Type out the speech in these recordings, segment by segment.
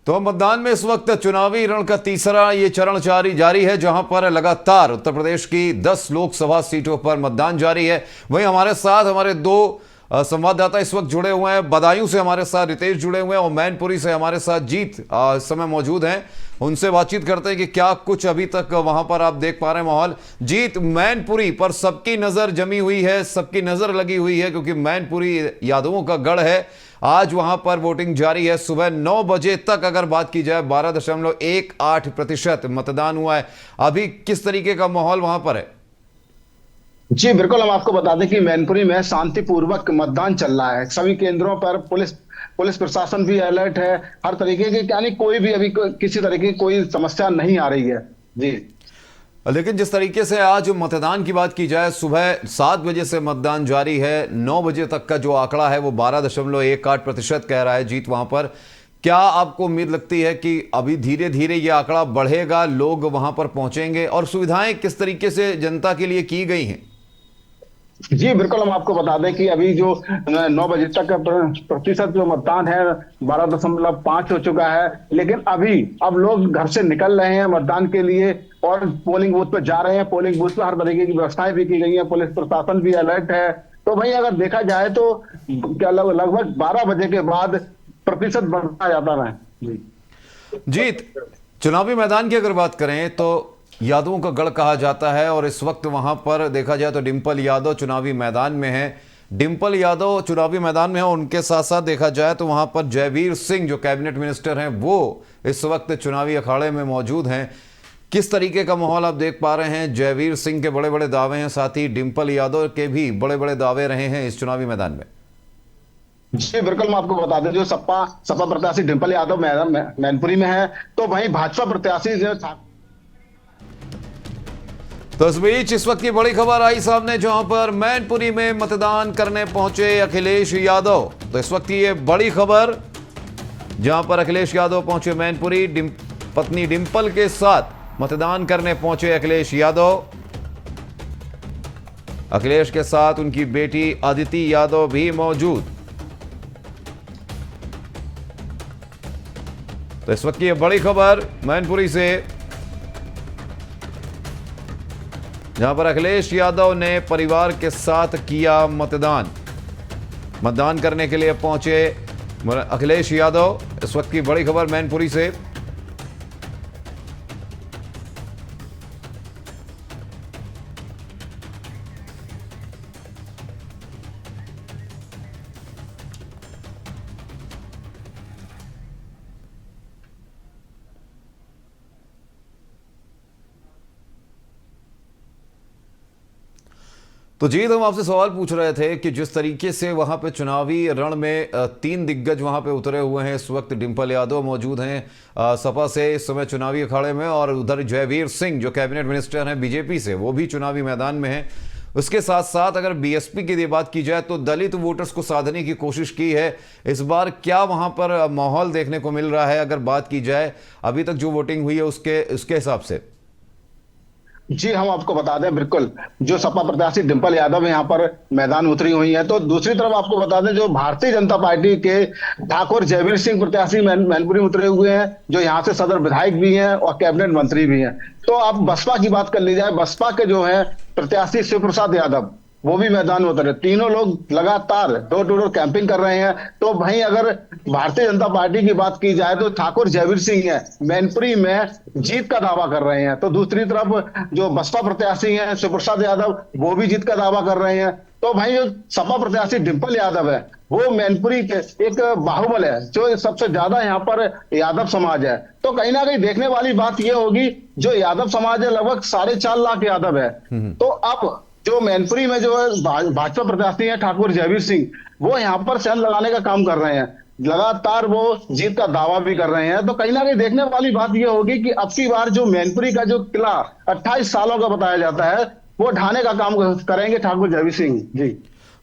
तो मतदान में इस वक्त चुनावी रण का तीसरा ये चरण जारी है, जहां पर लगातार उत्तर प्रदेश की 10 लोकसभा सीटों पर मतदान जारी है। वहीं हमारे साथ हमारे दो संवाददाता इस वक्त जुड़े हुए हैं। बदायूं से हमारे साथ रितेश जुड़े हुए हैं और मैनपुरी से हमारे साथ जीत इस समय मौजूद हैं। उनसे बातचीत करते हैं कि क्या कुछ अभी तक वहां पर आप देख पा रहे हैं माहौल। जीत, मैनपुरी पर सबकी नजर जमी हुई है, सबकी नजर लगी हुई है, क्योंकि मैनपुरी यादवों का गढ़ है। आज वहां पर वोटिंग जारी है। सुबह 9 बजे तक अगर बात की जाए 12.18% मतदान हुआ है। अभी किस तरीके का माहौल वहां पर है? जी बिल्कुल, हम आपको बता दें कि मैनपुरी में शांतिपूर्वक मतदान चल रहा है। सभी केंद्रों पर पुलिस प्रशासन भी अलर्ट है। हर तरीके के यानी कोई भी अभी किसी तरीके की कोई समस्या नहीं आ रही है। जी, लेकिन जिस तरीके से आज मतदान की बात की जाए, सुबह 7 बजे से मतदान जारी है। 9 बजे तक का जो आंकड़ा है वो 12.18% कह रहा है जीत वहां पर। क्या आपको उम्मीद लगती है कि अभी धीरे धीरे ये आंकड़ा बढ़ेगा, लोग वहां पर पहुंचेंगे, और सुविधाएं किस तरीके से जनता के लिए की गई हैं? जी बिल्कुल, हम आपको बता दें कि अभी जो 9 बजे तक का प्रतिशत जो मतदान है 12.5 हो चुका है। लेकिन अब लोग घर से निकल रहे हैं मतदान के लिए और पोलिंग बूथ पर जा रहे हैं। पोलिंग बूथ पर हर तरीके की व्यवस्थाएं भी की गई हैं। पुलिस प्रशासन भी अलर्ट है। तो भाई अगर देखा जाए तो क्या लगभग 12 बजे के बाद प्रतिशत बढ़ता जाता है। जी, जीत, चुनावी मैदान की अगर बात करें तो यादवों का गढ़ कहा जाता है, और इस वक्त वहां पर देखा जाए तो डिंपल यादव चुनावी मैदान में है। डिंपल यादव चुनावी मैदान में है, उनके साथ साथ देखा जाए तो वहां पर जयवीर सिंह जो कैबिनेट मिनिस्टर हैं वो इस वक्त चुनावी अखाड़े में मौजूद हैं। किस तरीके का माहौल आप देख पा रहे हैं? जयवीर सिंह के बड़े बड़े दावे हैं, साथ ही डिंपल यादव के भी बड़े बड़े दावे रहे हैं इस चुनावी मैदान में। जी बिल्कुल, मैं आपको बता दें जो सपा सपा प्रत्याशी डिंपल यादव मैनपुरी में है, तो वहीं भाजपा प्रत्याशी जो तो इस बीच इस वक्त की बड़ी खबर आई सामने, जहां पर मैनपुरी में मतदान करने पहुंचे अखिलेश यादव। तो इस वक्त की ये बड़ी खबर, जहां पर अखिलेश यादव पहुंचे मैनपुरी, पत्नी डिंपल के साथ मतदान करने पहुंचे अखिलेश यादव। अखिलेश के साथ उनकी बेटी अदिति यादव भी मौजूद। तो इस वक्त की ये बड़ी खबर मैनपुरी से, जहां पर अखिलेश यादव ने परिवार के साथ किया मतदान। मतदान करने के लिए पहुंचे अखिलेश यादव। इस वक्त की बड़ी खबर मैनपुरी से। तो जीत, हम आपसे सवाल पूछ रहे थे कि जिस तरीके से वहां पे चुनावी रण में 3 दिग्गज वहां पे उतरे हुए हैं। इस वक्त डिंपल यादव मौजूद हैं सपा से इस समय चुनावी अखाड़े में, और उधर जयवीर सिंह जो कैबिनेट मिनिस्टर हैं बीजेपी से, वो भी चुनावी मैदान में हैं। उसके साथ साथ अगर बीएसपी की बात की जाए तो दलित वोटर्स को साधने की कोशिश की है। इस बार क्या वहां पर माहौल देखने को मिल रहा है, अगर बात की जाए अभी तक जो वोटिंग हुई है उसके हिसाब से? जी, हम आपको बता दें बिल्कुल, जो सपा प्रत्याशी डिंपल यादव यहाँ पर मैदान उतरी हुई है। तो दूसरी तरफ आपको बता दें जो भारतीय जनता पार्टी के ठाकुर जयवीर सिंह प्रत्याशी मैनपुरी में उतरे हुए हैं, जो यहाँ से सदर विधायक भी हैं और कैबिनेट मंत्री भी हैं। तो अब बसपा की बात कर ली जाए, बसपा के जो है प्रत्याशी शिव प्रसाद यादव, वो भी मैदान में उतरे। तीनों लोग लगातार डोर टू डोर कैंपिंग कर रहे हैं। तो वहीं अगर भारतीय जनता पार्टी की बात की जाए तो ठाकुर जयवीर सिंह है मैनपुरी में जीत का दावा कर रहे हैं। तो दूसरी तरफ जो बसपा प्रत्याशी हैं शिव प्रसाद यादव, वो भी जीत का दावा कर रहे हैं। तो भाई जो सपा प्रत्याशी डिंपल यादव है, वो मैनपुरी के एक बाहुबल है, जो सबसे ज्यादा यहाँ पर यादव समाज है। तो कहीं ना कहीं देखने वाली बात यह होगी, जो यादव समाज है लगभग 4.5 लाख यादव है। तो अब जो मैनपुरी में जो है भाजपा प्रत्याशी है ठाकुर जयवीर सिंह, वो यहाँ पर सेंध लगाने का काम कर रहे हैं। लगातार वो जीत का दावा भी कर रहे हैं। तो कहीं ना कहीं देखने वाली बात यह होगी कि अब की बार जो मैनपुरी का जो किला 28 सालों का बताया जाता है, वो ढाने का काम करेंगे ठाकुर जयवीर सिंह। जी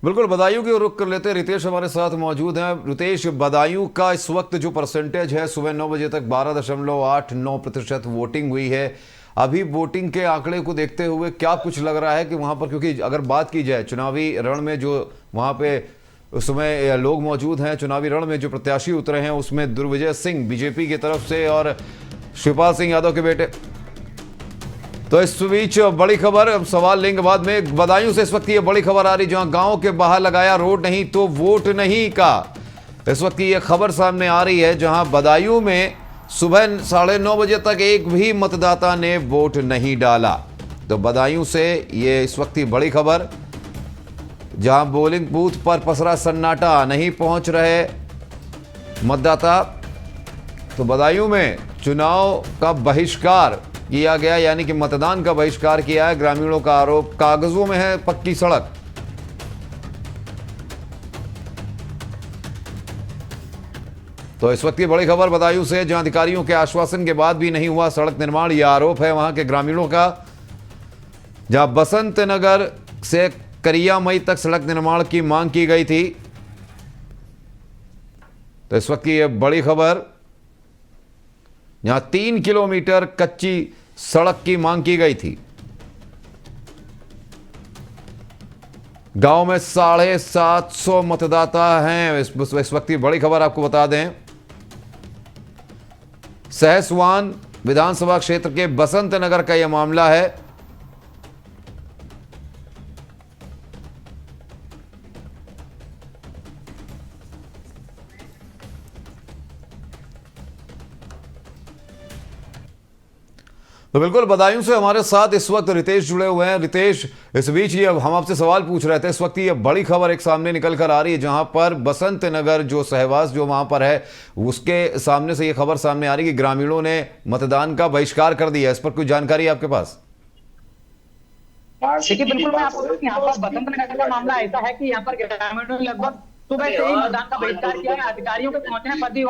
बिल्कुल, बदायूं की रुख कर लेते हैं। रितेश हमारे साथ मौजूद हैं। रितेश, बदायूं का इस वक्त जो परसेंटेज है, सुबह 9 बजे तक 12.89% वोटिंग हुई है। अभी वोटिंग के आंकड़े को देखते हुए क्या कुछ लग रहा है कि वहां पर, क्योंकि अगर बात की जाए चुनावी रण में जो वहां पे उस समय लोग मौजूद हैं चुनावी रण में। जो प्रत्याशी उतरे हैं उसमें दुर्विजय सिंह बीजेपी की तरफ से और शिवपाल सिंह यादव के बेटे। तो इस बीच बड़ी खबर, अब सवाल लेंगे बाद में। बदायूं से इस वक्त ये बड़ी खबर आ रही, जहां गांव के बाहर लगाया रोड नहीं तो वोट नहीं का इस वक्त ये खबर सामने आ रही है, जहां बदायूं में सुबह 9:30 बजे तक एक भी मतदाता ने वोट नहीं डाला। तो बदायूं से ये इस वक्त की बड़ी खबर, जहां पोलिंग बूथ पर पसरा सन्नाटा, नहीं पहुंच रहे मतदाता। तो बदायूं में चुनाव का बहिष्कार किया गया, यानी कि मतदान का बहिष्कार किया है। ग्रामीणों का आरोप, कागजों में है पक्की सड़क। तो इस वक्त की बड़ी खबर बदायूं से, जहां अधिकारियों के आश्वासन के बाद भी नहीं हुआ सड़क निर्माण, यह आरोप है वहां के ग्रामीणों का। जहां बसंत नगर से करिया मई तक सड़क निर्माण की मांग की गई थी। तो इस वक्त की यह बड़ी खबर, यहां 3 किलोमीटर कच्ची सड़क की मांग की गई थी। गांव में 750 मतदाता हैं। इस वक्त की बड़ी खबर आपको बता दें, सहसवान विधानसभा क्षेत्र के बसंत नगर का यह मामला है। तो बिल्कुल बदायूं से हमारे साथ इस वक्त रितेश जुड़े हुए हैं। रितेश, इस बीच ये हम आपसे सवाल पूछ रहे थे, इस वक्त ये बड़ी खबर एक सामने निकल कर आ रही है, जहां पर बसंत नगर जो सहवास जो वहां पर है उसके सामने से ये खबर सामने आ रही है कि ग्रामीणों ने मतदान का बहिष्कार कर दिया। इस पर कोई जानकारी है आपके पास? देखिए, बिल्कुल मैं आपको बताऊं, यहाँ पर बसंत नगर का मामला ऐसा है कि यहाँ पर ग्रामीणों ने लगभग सुबह से ही मतदान का बहिष्कार किया है। अधिकारियों के पहुंचने पर भी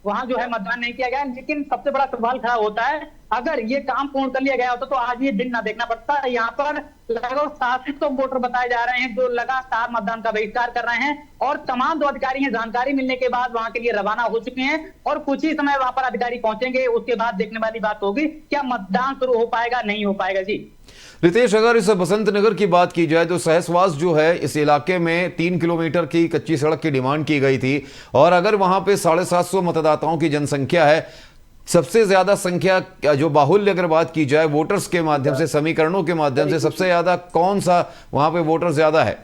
वहाँ जो है मतदान नहीं किया गया। लेकिन सबसे बड़ा सवाल खड़ा होता है, अगर ये काम पूर्ण कर लिया गया होता तो आज ये दिन ना देखना पड़ता। यहाँ पर लगभग 700 वोटर बताए जा रहे हैं जो लगातार मतदान का बहिष्कार कर रहे हैं, और तमाम जो अधिकारी हैं जानकारी मिलने के बाद वहां के लिए रवाना हो चुके हैं, और कुछ ही समय वहां पर अधिकारी पहुंचेंगे। उसके बाद देखने वाली बात होगी क्या मतदान शुरू हो पाएगा नहीं हो पाएगा। जी रितेश, अगर इस बसंत नगर की बात की जाए तो सहसवास जो है इस इलाके में 3 किलोमीटर की कच्ची सड़क की डिमांड की गई थी, और अगर वहां पे 750 मतदाताओं की जनसंख्या है, सबसे ज्यादा संख्या जो बाहुल्य अगर बात की जाए वोटर्स के माध्यम से, समीकरणों के माध्यम से, सबसे ज्यादा कौन सा वहां पे वोटर ज्यादा है?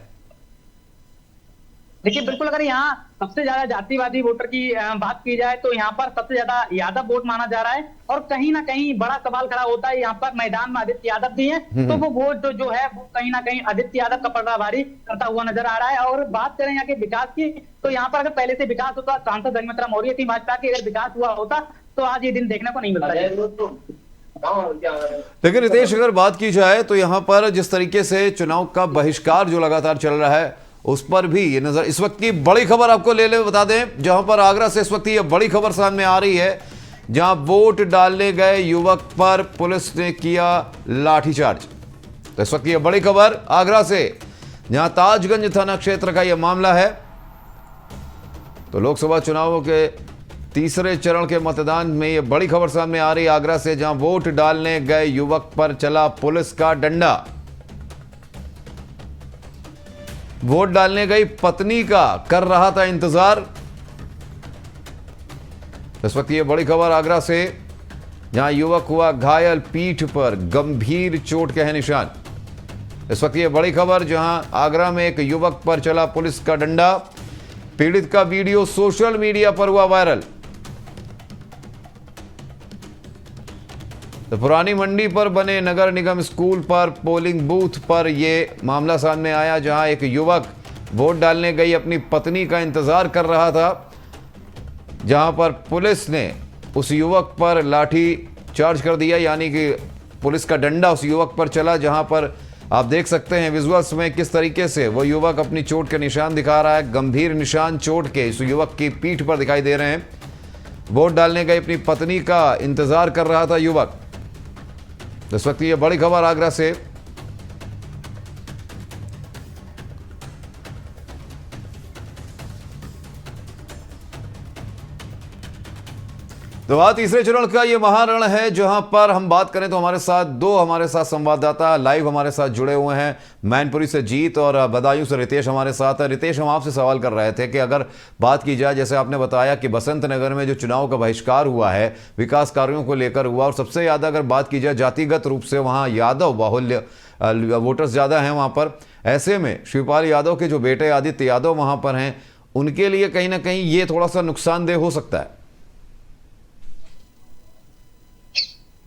देखिए, बिल्कुल अगर यहाँ सबसे ज्यादा जातिवादी वोटर की बात की जाए तो यहाँ पर सबसे ज्यादा यादव वोट माना जा रहा है, और कहीं ना कहीं बड़ा सवाल खड़ा होता है। यहाँ पर मैदान में आदित्य यादव भी हैं, तो वो वोट जो है वो कहीं ना कहीं आदित्य यादव का पलड़ा भारी करता हुआ नजर आ रहा है। और बात करें यहाँ के विकास की, तो यहाँ पर अगर पहले से विकास होता, सांसद धर्मेंद्र मौर्य थी भाजपा की, अगर विकास हुआ होता तो आज ये दिन देखने को नहीं मिलता है। लेकिन रितेश, अगर बात की जाए तो यहां पर जिस तरीके से चुनाव का बहिष्कार जो लगातार चल रहा है उस पर भी ये नजर, इस वक्त की बड़ी खबर आपको ले बता दें, जहां पर आगरा से इस वक्त ये बड़ी खबर सामने आ रही है, जहां वोट डालने गए युवक पर पुलिस ने किया लाठीचार्ज। तो इस वक्त ये बड़ी खबर आगरा से, जहां ताजगंज थाना क्षेत्र का यह मामला है। तो लोकसभा चुनावों के तीसरे चरण के मतदान में यह बड़ी खबर सामने आ रही है आगरा से, जहां वोट डालने गए युवक पर चला पुलिस का डंडा। वोट डालने गई पत्नी का कर रहा था इंतजार। इस वक्त ये बड़ी खबर आगरा से, जहां युवक हुआ घायल, पीठ पर गंभीर चोट के हैं निशान। इस वक्त ये बड़ी खबर, जहां आगरा में एक युवक पर चला पुलिस का डंडा। पीड़ित का वीडियो सोशल मीडिया पर हुआ वायरल। तो पुरानी मंडी पर बने नगर निगम स्कूल पर पोलिंग बूथ पर यह मामला सामने आया, जहां एक युवक वोट डालने गई अपनी पत्नी का इंतजार कर रहा था, जहां पर पुलिस ने उस युवक पर लाठी चार्ज कर दिया, यानी कि पुलिस का डंडा उस युवक पर चला। जहां पर आप देख सकते हैं विजुअल्स में किस तरीके से वो युवक अपनी चोट के निशान दिखा रहा है। गंभीर निशान चोट के इस युवक की पीठ पर दिखाई दे रहे हैं। वोट डालने गई अपनी पत्नी का इंतजार कर रहा था युवक। इस वक्त ये बड़ी खबर आगरा से। तो आज तीसरे चरण का ये महारण है, जहां पर हम बात करें तो हमारे साथ संवाददाता लाइव हमारे साथ जुड़े हुए हैं। मैनपुरी से जीत और बदायूं से रितेश हमारे साथ है। रितेश, हम आपसे सवाल कर रहे थे कि अगर बात की जाए, जैसे आपने बताया कि बसंत नगर में जो चुनाव का बहिष्कार हुआ है विकास कार्यों को लेकर हुआ, और सबसे ज़्यादा अगर बात की जाए जातिगत रूप से वहाँ यादव बाहुल्य वोटर्स ज़्यादा हैं वहाँ पर। ऐसे में शिवपाल यादव के जो बेटे आदित्य यादव वहाँ पर हैं, उनके लिए कहीं ना कहीं ये थोड़ा सा नुकसानदेह हो सकता है।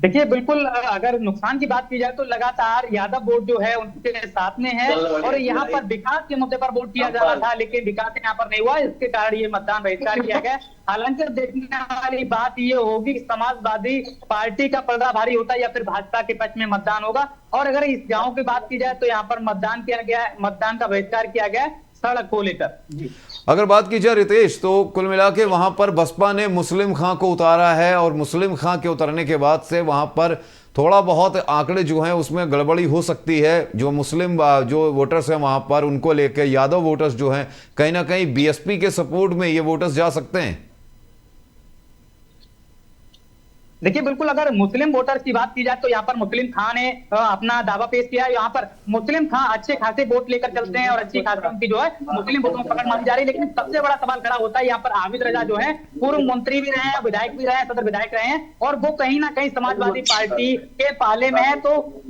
देखिए, बिल्कुल अगर नुकसान की बात की जाए तो लगातार यादव वोट जो है उनके साथ में है, और यहाँ पर विकास के मुद्दे पर वोट किया जा रहा था, लेकिन विकास यहाँ पर नहीं हुआ, इसके कारण ये मतदान बहिष्कार किया गया। हालांकि देखने वाली बात ये होगी कि समाजवादी पार्टी का पलड़ा भारी होता है या फिर भाजपा के पक्ष में मतदान होगा। और अगर इस गांव की बात की जाए तो यहाँ पर मतदान किया गया, मतदान का बहिष्कार किया गया सड़क को लेकर। अगर बात की जाए रितेश, तो कुल मिला के वहां पर बसपा ने मुस्लिम खां को उतारा है, और मुस्लिम खां के उतरने के बाद से वहां पर थोड़ा बहुत आंकड़े जो हैं उसमें गड़बड़ी हो सकती है। जो मुस्लिम जो वोटर्स हैं वहां पर, उनको लेकर यादव वोटर्स जो हैं कहीं ना कहीं बीएसपी के सपोर्ट में ये वोटर्स जा सकते हैं। देखिए, बिल्कुल अगर मुस्लिम वोटर्स की बात की जाए तो यहाँ पर मुस्लिम खान ने अपना दावा पेश किया है। यहाँ पर मुस्लिम खान अच्छे खासे वोट लेकर चलते हैं और अच्छी खासी उनकी जो है मुस्लिम वोटों में पकड़ मानी जा रही है। लेकिन सबसे बड़ा सवाल खड़ा होता है, यहाँ पर आबिद रजा जो है पूर्व मंत्री भी रहे हैं, विधायक भी रहे हैं, सदर विधायक रहे हैं, और वो कहीं ना कहीं समाजवादी पार्टी के पाले में है। तो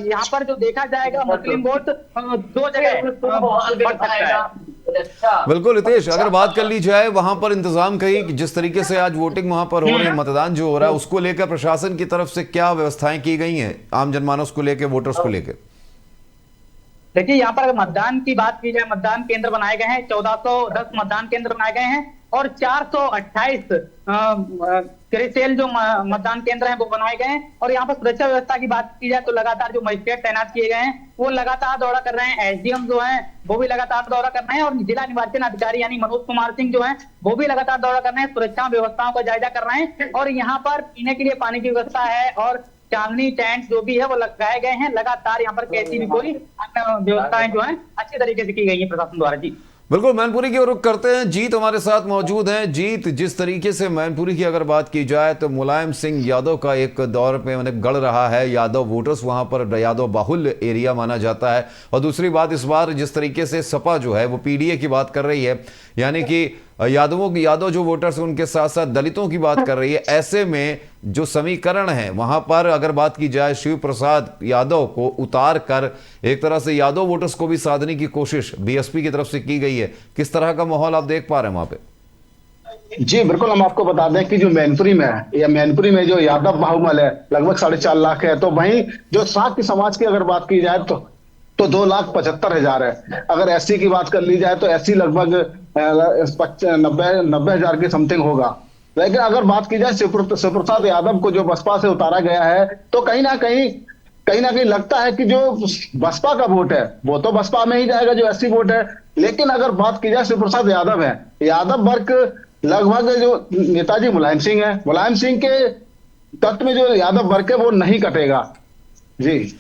यहाँ पर जो देखा जाएगा मुस्लिम वोट दो जगह बढ़ सकता है। बिल्कुल रितेश, अगर बात कर ली जाए वहां पर इंतजाम कहीं जिस तरीके से आज वोटिंग वहां पर हो रही है, मतदान जो हो रहा है, उसको लेकर प्रशासन की तरफ से क्या व्यवस्थाएं की गई हैं आम जनमानस को लेकर, वोटर्स को लेकर? देखिए, यहाँ पर अगर मतदान की बात की जाए, मतदान केंद्र बनाए गए हैं, 1410 मतदान केंद्र बनाए गए हैं, और 428 क्रिसेल जो मतदान केंद्र हैं वो बनाए गए हैं। और यहाँ पर सुरक्षा व्यवस्था की बात की जाए तो लगातार जो मजिस्ट्रेट तैनात किए गए हैं वो लगातार दौरा कर रहे हैं। एसडीएम जो हैं वो भी लगातार दौरा कर रहे हैं, और जिला निर्वाचन अधिकारी यानी मनोज कुमार सिंह जो हैं वो भी लगातार दौरा कर रहे हैं, सुरक्षा व्यवस्थाओं का जायजा कर रहे हैं। और यहाँ पर पीने के लिए पानी की व्यवस्था है, और चांदनी टेंट जो भी है वो लगाए गए हैं। लगातार यहाँ पर कैसी भी कोई अन्य व्यवस्थाएं जो है अच्छे तरीके से की गई है प्रशासन द्वारा। जी बिल्कुल, मैनपुरी की ओर रुख करते हैं। जीत हमारे साथ मौजूद हैं। जीत, जिस तरीके से मैनपुरी की अगर बात की जाए तो मुलायम सिंह यादव का एक दौर पे मैंने गढ़ रहा है, यादव वोटर्स वहां पर यादव बाहुल्य एरिया माना जाता है। और दूसरी बात, इस बार जिस तरीके से सपा जो है वो पीडीए की बात कर रही है, यानी कि यादव जो वोटर्स हैं उनके साथ साथ दलितों की बात कर रही है। ऐसे में जो समीकरण है वहां पर अगर बात की जाए, शिव प्रसाद यादव को उतार कर एक तरह से यादव वोटर्स को भी साधने की कोशिश बीएसपी की तरफ से की गई है। किस तरह का माहौल आप देख पा रहे हैं वहां पे? जी बिल्कुल, हम आपको बता दें कि जो मैनपुरी में है, या मैनपुरी में जो यादव बाहुमल है लगभग 4.5 लाख है। तो वहीं जो साथ समाज की अगर बात की जाए तो 2,75,000 है। अगर एससी की बात कर ली जाए तो एससी लगभग 90,000 के समथिंग होगा। लेकिन अगर बात की जाए शिवप्रसाद यादव को जो बसपा से उतारा गया है, तो कहीं ना कहीं लगता है कि जो बसपा का वोट है वो तो बसपा में ही जाएगा, जो एससी वोट है। लेकिन अगर बात की जाए शिवप्रसाद यादव है, यादव वर्ग लगभग जो नेताजी मुलायम सिंह है, मुलायम सिंह के तत्व में जो यादव वर्ग है वो नहीं कटेगा। जी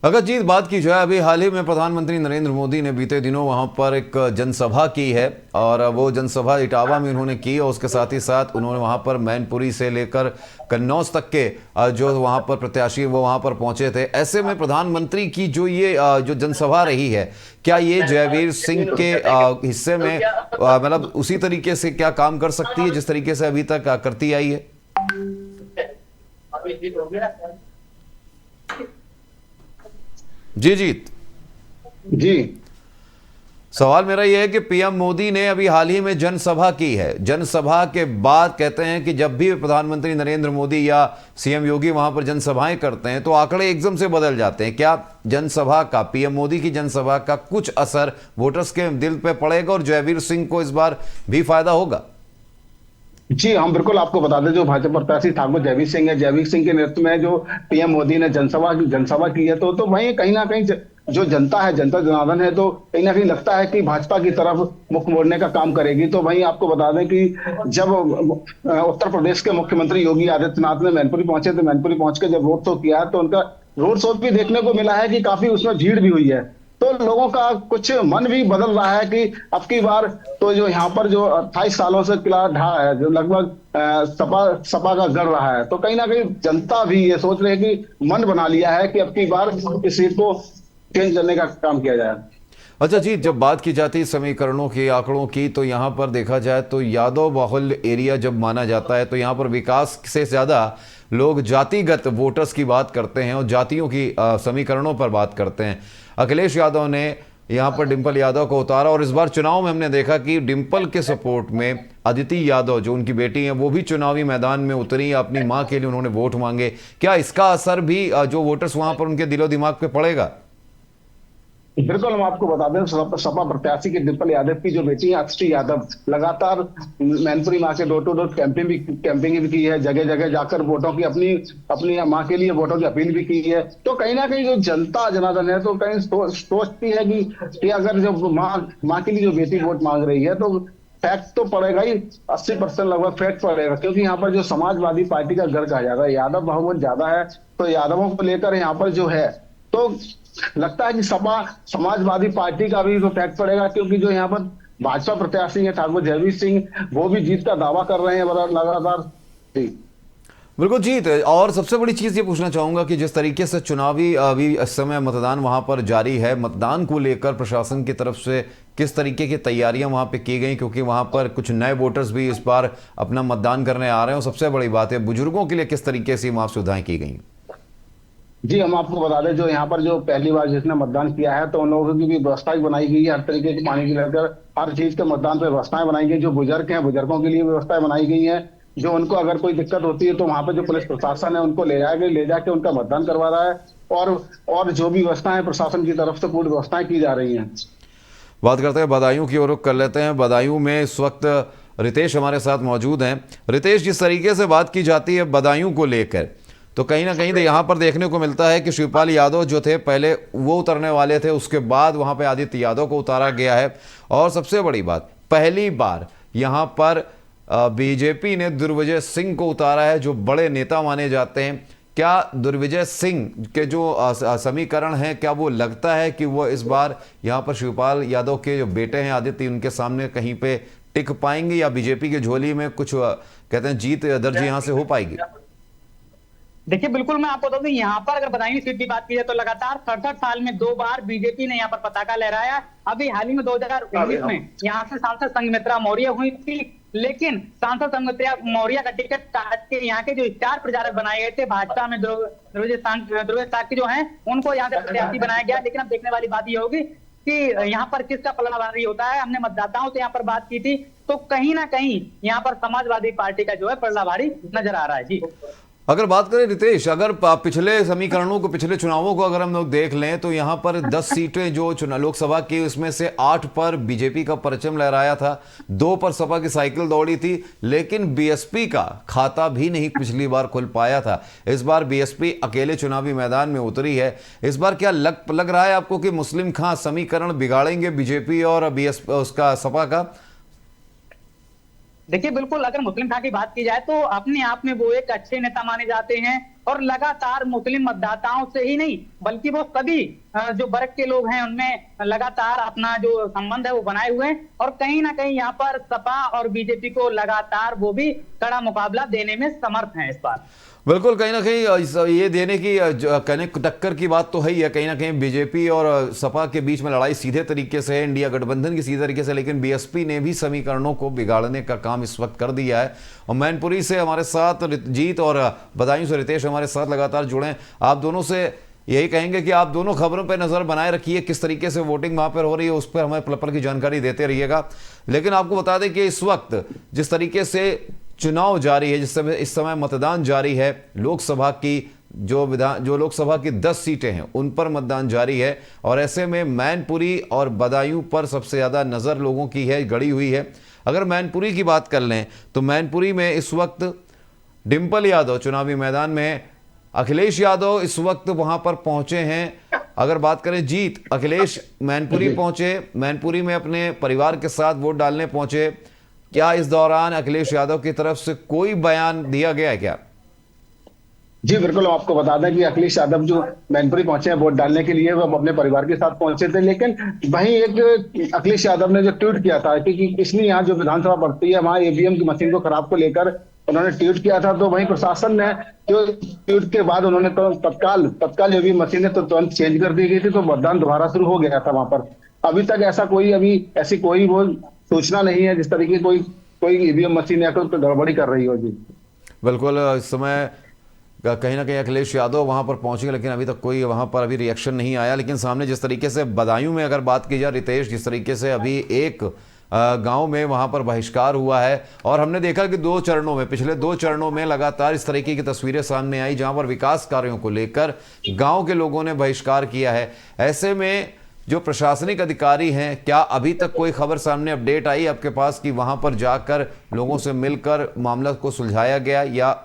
अगर जीत बात की जाए, अभी हाल ही में प्रधानमंत्री नरेंद्र मोदी ने बीते दिनों वहां पर एक जनसभा की है, और वो जनसभा इटावा में उन्होंने की, और उसके साथ ही साथ उन्होंने वहां पर मैनपुरी से लेकर कन्नौज तक के जो वहां पर प्रत्याशी वो वहां पर पहुंचे थे। ऐसे में प्रधानमंत्री की जो ये जो जनसभा रही है, क्या ये जयवीर सिंह के हिस्से में मतलब उसी तरीके से क्या काम कर सकती है जिस तरीके से अभी तक करती आई है? जी जीत जी, सवाल मेरा यह है कि पीएम मोदी ने अभी हाल ही में जनसभा की है। जनसभा के बाद कहते हैं कि जब भी प्रधानमंत्री नरेंद्र मोदी या सीएम योगी वहां पर जनसभाएं करते हैं तो आंकड़े एकदम से बदल जाते हैं। क्या जनसभा का, पीएम मोदी की जनसभा का कुछ असर वोटर्स के दिल पे पड़ेगा और जयवीर सिंह को इस बार भी फायदा होगा? जी हम बिल्कुल आपको बता दें, जो भाजपा प्रत्याशी ठाकुर जयवीर सिंह है, जयवीर सिंह के नेतृत्व में जो पीएम मोदी ने जनसभा की है, तो वहीं कहीं ना कहीं जो जनता है, जनता जनार्दन है, तो कहीं ना कहीं लगता है कि भाजपा की तरफ मुख मोड़ने का काम करेगी। तो वहीं आपको बता दें कि जब उत्तर प्रदेश के मुख्यमंत्री योगी आदित्यनाथ ने मैनपुरी पहुंचे, तो मैनपुरी पहुंच के जब रोड शो किया तो उनका रोड शो भी देखने को मिला है कि काफी उसमें भीड़ भी हुई है। तो लोगों का कुछ मन भी बदल रहा है कि अब की बार तो जो यहाँ पर जो 28 सालों से किला ढहा है, जो लगभग सपा सपा का गढ़ रहा है, तो कहीं ना कहीं जनता भी ये सोच रही है कि मन बना लिया है कि अब की बार इस सीट को चेंज करने का काम किया जाए। अच्छा जी, जब बात की जाती है समीकरणों की, आंकड़ों की, तो यहाँ पर देखा जाए तो यादव बाहुल्य एरिया जब माना जाता है तो यहाँ पर विकास से ज़्यादा लोग जातिगत वोटर्स की बात करते हैं और जातियों की समीकरणों पर बात करते हैं। अखिलेश यादव ने यहाँ पर डिंपल यादव को उतारा और इस बार चुनाव में हमने देखा कि डिंपल के सपोर्ट में अदिति यादव जो उनकी बेटी हैं वो भी चुनावी मैदान में उतरी, अपनी माँ के लिए उन्होंने वोट मांगे। क्या इसका असर भी जो वोटर्स वहाँ पर उनके दिलो दिमाग पे पड़ेगा? बिल्कुल, हम आपको बता दें सपा प्रत्याशी के डिंपल यादव की जो बेटी है अक्षी यादव लगातार मैनपुरी माँ के डोर टू डोर कैंपिंग भी की है, जगह जगह जाकर वोटों की अपनी अपनी माँ के लिए वोटों की अपील भी की है। तो कहीं ना कहीं जो जनता जनार्दन है तो कहीं सोचती है कि अगर जो माँ के लिए जो बेटी वोट मांग रही है तो फैक्ट तो पड़ेगा ही, 80% लगभग फैक्ट पड़ेगा, क्योंकि यहाँ पर जो समाजवादी पार्टी का गढ़ कहा जाता है, यादव बहुमत ज्यादा है, तो यादवों को लेकर यहाँ पर जो है तो लगता है कि सपा समाजवादी पार्टी का भी तो फैक्ट पड़ेगा, क्योंकि जो यहाँ पर भाजपा प्रत्याशी है ठाकुर जयवीर सिंह वो भी जीत का दावा कर रहे हैं लगातार। जी बिल्कुल जीत। और सबसे बड़ी चीज़ ये पूछना चाहूँगा कि जिस तरीके से चुनावी अभी इस समय मतदान वहाँ पर जारी है, मतदान को लेकर प्रशासन की तरफ से किस तरीके की तैयारियां वहाँ पे की गई, क्योंकि वहाँ पर कुछ नए वोटर्स भी इस बार अपना मतदान करने आ रहे हैं और सबसे बड़ी बात है बुजुर्गों के लिए किस तरीके से वहाँ सुविधाएं की गई? जी, हम आपको बता दें जो यहाँ पर जो पहली बार जिसने मतदान किया है तो उन लोगों की भी व्यवस्था भी बनाई गई है, हर तरीके की पानी की लेकर हर चीज के मतदान पे व्यवस्थाएं बनाई गई। जो बुजुर्ग हैं बुजुर्गों के लिए व्यवस्थाएं बनाई गई हैं, जो उनको अगर कोई दिक्कत होती है तो वहाँ पे जो पुलिस प्रशासन है उनको ले जाके उनका मतदान करवा रहा है और जो भी व्यवस्थाएं प्रशासन की तरफ से पूरी व्यवस्थाएं की जा रही हैं। बात करते हैं बदायूं की ओर रुख कर लेते हैं। बदायूं में इस वक्त रितेश हमारे साथ मौजूद हैं। रितेश, जिस तरीके से बात की जाती है बदायूं को लेकर, तो कहीं ना कहीं यहाँ पर देखने को मिलता है कि शिवपाल यादव जो थे पहले वो उतरने वाले थे, उसके बाद वहाँ पे आदित्य यादव को उतारा गया है। और सबसे बड़ी बात, पहली बार यहाँ पर बीजेपी ने दुर्विजय सिंह को उतारा है, जो बड़े नेता माने जाते हैं। क्या दुर्विजय सिंह के जो समीकरण हैं, क्या वो लगता है कि वो इस बार यहाँ पर शिवपाल यादव के जो बेटे हैं आदित्य, उनके सामने कहीं पे टिक पाएंगे या बीजेपी की झोली में कुछ कहते हैं जीत दर्ज यहाँ से हो पाएगी? देखिए, बिल्कुल मैं आपको बता दूं, यहाँ पर अगर बदायूं सीट की बात की जाए तो लगातार 67 साल में 2 बार बीजेपी ने यहाँ पर पताका लहराया। अभी हाल ही में 2019 में यहाँ से सांसद संघमित्रा मौर्य हुई थी, लेकिन सांसद संघमित्रा मौर्य का टिकट काट के यहाँ के जो स्टार प्रचारक बनाए गए थे भाजपा में ध्रुव साक्य जो है उनको यहाँ से प्रत्याशी बनाया गया। लेकिन अब देखने वाली बात ये होगी कि यहाँ पर किसका पलड़ाभारी होता है। हमने मतदाताओं से यहाँ पर बात की थी तो कहीं ना कहीं यहाँ पर समाजवादी पार्टी का जो है पलड़ाभारी नजर आ रहा है। जी, अगर बात करें रितेश, अगर पिछले समीकरणों को, पिछले चुनावों को अगर हम लोग देख लें तो यहाँ पर 10 सीटें जो लोकसभा की, उसमें से 8 पर बीजेपी का परचम लहराया था, 2 पर सपा की साइकिल दौड़ी थी, लेकिन बीएसपी का खाता भी नहीं पिछली बार खुल पाया था। इस बार बीएसपी अकेले चुनावी मैदान में उतरी है। इस बार क्या लग रहा है आपको कि मुस्लिम खां समीकरण बिगाड़ेंगे बीजेपी और बीएसपी उसका सपा का? देखिए, बिल्कुल अगर मुस्लिम खां की बात की जाए तो अपने आप में वो एक अच्छे नेता माने जाते हैं और लगातार मुस्लिम मतदाताओं से ही नहीं बल्कि वो सभी जो वर्ग के लोग हैं उनमें लगातार अपना जो संबंध है वो बनाए हुए हैं और कहीं ना कहीं यहाँ पर सपा और बीजेपी को लगातार वो भी कड़ा मुकाबला देने में समर्थ हैं इस बार। बिल्कुल, कहीं ना कहीं ये देने की कहने टक्कर की बात तो है ही है। कहीं ना कहीं बीजेपी और सपा के बीच में लड़ाई सीधे तरीके से है, इंडिया गठबंधन की सीधे तरीके से, लेकिन बीएसपी ने भी समीकरणों को बिगाड़ने का काम इस वक्त कर दिया है। और मैनपुरी से हमारे साथ जीत और बदायूं से रितेश हमारे साथ लगातार जुड़े हैं। आप दोनों से यही कहेंगे कि आप दोनों खबरों पर नजर बनाए रखिए, किस तरीके से वोटिंग वहां पर हो रही है उस पर हमें पल की जानकारी देते रहिएगा। लेकिन आपको बता दें कि इस वक्त जिस तरीके से चुनाव जारी है, जिस समय इस समय मतदान जारी है, लोकसभा की जो लोकसभा की 10 सीटें हैं उन पर मतदान जारी है और ऐसे में मैनपुरी और बदायूं पर सबसे ज्यादा नजर लोगों की है गड़ी हुई है। अगर मैनपुरी की बात कर लें तो मैनपुरी में इस वक्त डिंपल यादव चुनावी मैदान में, अखिलेश यादव इस वक्त वहां पर पहुंचे हैं। अगर बात करें जीत, अखिलेश मैनपुरी पहुंचे, मैनपुरी में अपने परिवार के साथ वोट डालने पहुंचे। क्या इस दौरान अखिलेश यादव की तरफ से कोई बयान दिया गया है क्या? जी बिल्कुल, हम आपको बता दें कि अखिलेश यादव जो मैनपुरी पहुंचे हैं वोट डालने के लिए, वो अपने परिवार के साथ पहुंचे थे। लेकिन वहीं एक अखिलेश यादव ने जो ट्वीट किया था कि पिछली यहाँ जो विधानसभा पड़ती है वहां ईवीएम की मशीन को खराब को लेकर उन्होंने ट्वीट किया था, तो वहीं प्रशासन ने जो ट्वीट के बाद उन्होंने तो तत्काल ईवीएम मशीन तो तुरंत चेंज कर दी गई थी, तो मतदान दोबारा शुरू हो गया था वहां पर। अभी तक ऐसी कोई वो सूचना नहीं है जिस तरीके की कोई ईवीएम मशीन या कोई गड़बड़ी कर रही हो। जी बिल्कुल, इस समय कहीं ना कहीं अखिलेश यादव वहां पर पहुंचेंगे, लेकिन अभी तक कोई वहां पर अभी रिएक्शन नहीं आया। लेकिन सामने जिस तरीके से बदायूं में अगर बात की जाए रितेश, जिस तरीके से अभी एक गांव में वहां पर बहिष्कार हुआ है, और हमने देखा कि पिछले 2 चरणों में लगातार इस तरीके की तस्वीरें सामने आई जहां पर विकास कार्यों को लेकर गांव के लोगों ने बहिष्कार किया है। ऐसे में जो प्रशासनिक अधिकारी हैं, क्या अभी तक कोई खबर सामने अपडेट आई आपके पास कि वहां पर जाकर लोगों से मिलकर मामला को सुलझाया गया, या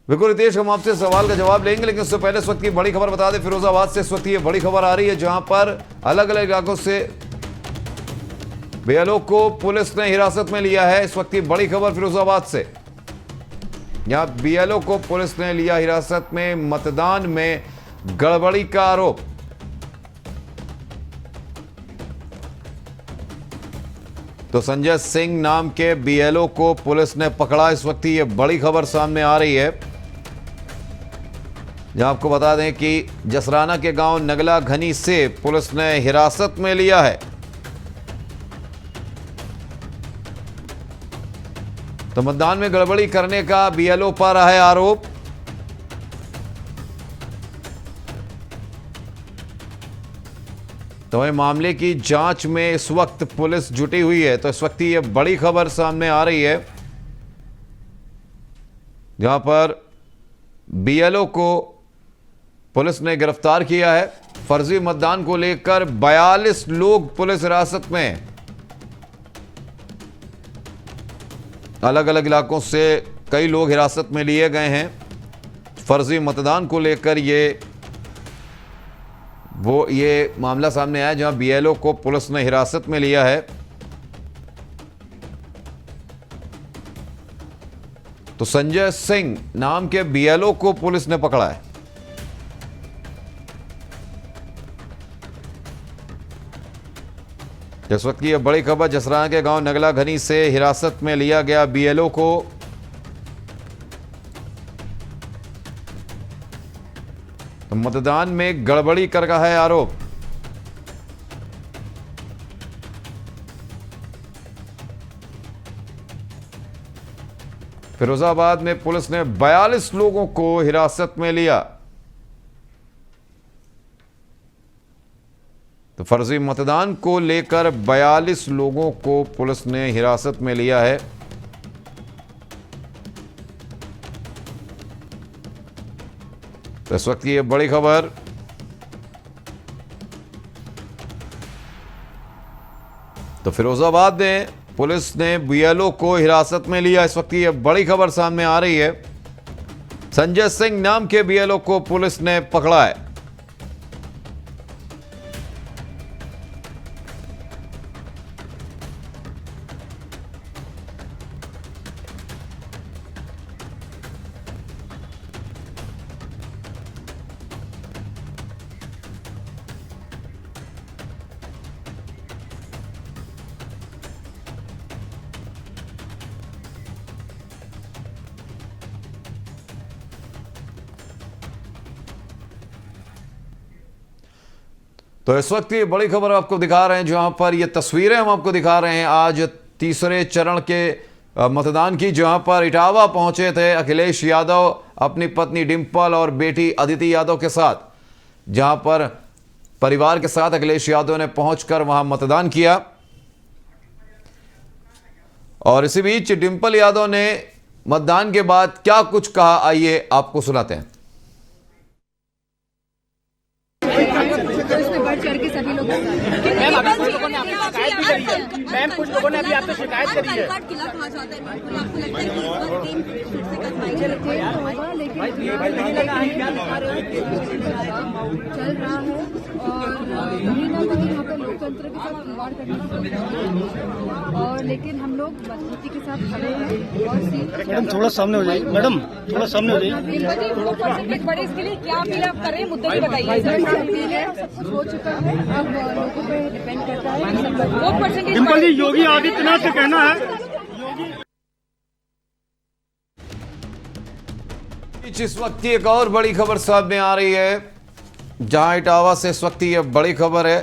बिल्कुल रितेश, हम आपसे सवाल का जवाब लेंगे, लेकिन उससे पहले इस वक्त की बड़ी खबर बता दें। फिरोजाबाद से इस वक्त ये बड़ी खबर आ रही है जहां पर अलग अलग इलाकों से बीएलओ को पुलिस ने हिरासत में लिया है। इस वक्त की बड़ी खबर फिरोजाबाद से, यहां बीएलओ को पुलिस ने लिया हिरासत में, मतदान में गड़बड़ी का आरोप। तो संजय सिंह नाम के बीएलओ को पुलिस ने पकड़ा। इस वक्त ये बड़ी खबर सामने आ रही है, जहां आपको बता दें कि जसराना के गांव नगला घनी से पुलिस ने हिरासत में लिया है। तो मतदान में गड़बड़ी करने का बीएलओ पर है आरोप। तो वह मामले की जांच में इस वक्त पुलिस जुटी हुई है। तो इस वक्त ये बड़ी खबर सामने आ रही है, जहां पर बीएलओ को पुलिस ने गिरफ्तार किया है। फर्जी मतदान को लेकर 42 लोग पुलिस हिरासत में, अलग अलग इलाकों से कई लोग हिरासत में लिए गए हैं। फर्जी मतदान को लेकर ये मामला सामने आया, जहां बीएलओ को पुलिस ने हिरासत में लिया है। तो संजय सिंह नाम के बीएलओ को पुलिस ने पकड़ा है। इस वक्त की यह बड़ी खबर, जसराना के गांव नगला घनी से हिरासत में लिया गया बीएलओ को। तो मतदान में गड़बड़ी कर रहा है आरोप। फिरोजाबाद में पुलिस ने 42 लोगों को हिरासत में लिया। तो फर्जी मतदान को लेकर 42 लोगों को पुलिस ने हिरासत में लिया है। तो इस वक्त की ये बड़ी खबर, तो फिरोजाबाद में पुलिस ने बीएलओ को हिरासत में लिया। इस वक्त की ये बड़ी खबर सामने आ रही है, संजय सिंह नाम के बीएलओ को पुलिस ने पकड़ा है। तो इस वक्त ये बड़ी खबर आपको दिखा रहे हैं, जहां पर ये तस्वीरें हम आपको दिखा रहे हैं आज तीसरे चरण के मतदान की, जहां पर इटावा पहुंचे थे अखिलेश यादव अपनी पत्नी डिंपल और बेटी अदिति यादव के साथ, जहां पर परिवार के साथ अखिलेश यादव ने पहुंचकर वहां मतदान किया। और इसी बीच डिंपल यादव ने मतदान के बाद क्या कुछ कहा, आइए आपको सुनाते हैं। करके सभी लोग करी है मैम, कुछ लोगों ने अभी आपसे शिकायत करी है। किला कहा जाता है, बिल्कुल आपको लगता है कि इस बार टीम फिर से कदमाएंगे होगा, लेकिन चल रहा है और कहीं ना कहीं यहाँ पे लोकतंत्र के साथ खिलवाड़ करना और लेकिन हम लोग मजबूती के साथ खड़े हैं और मैडम थोड़ा सामने हो जाइए, मैडम थोड़ा सामने हो जाइए। बड़े इसके लिए क्या अपील आप कर रहे हैं, मुद्दे भी बताइए। अपील है, सब कुछ हो चुका है, अब लोगों पे डिपेंड करता है वोट परसेंटेज। डिम्पल जी, योगी आदित्यनाथ से कहना है इस वक्त की एक और बड़ी खबर सामने आ रही है, जहां इटावा से इस वक्त ये बड़ी खबर है।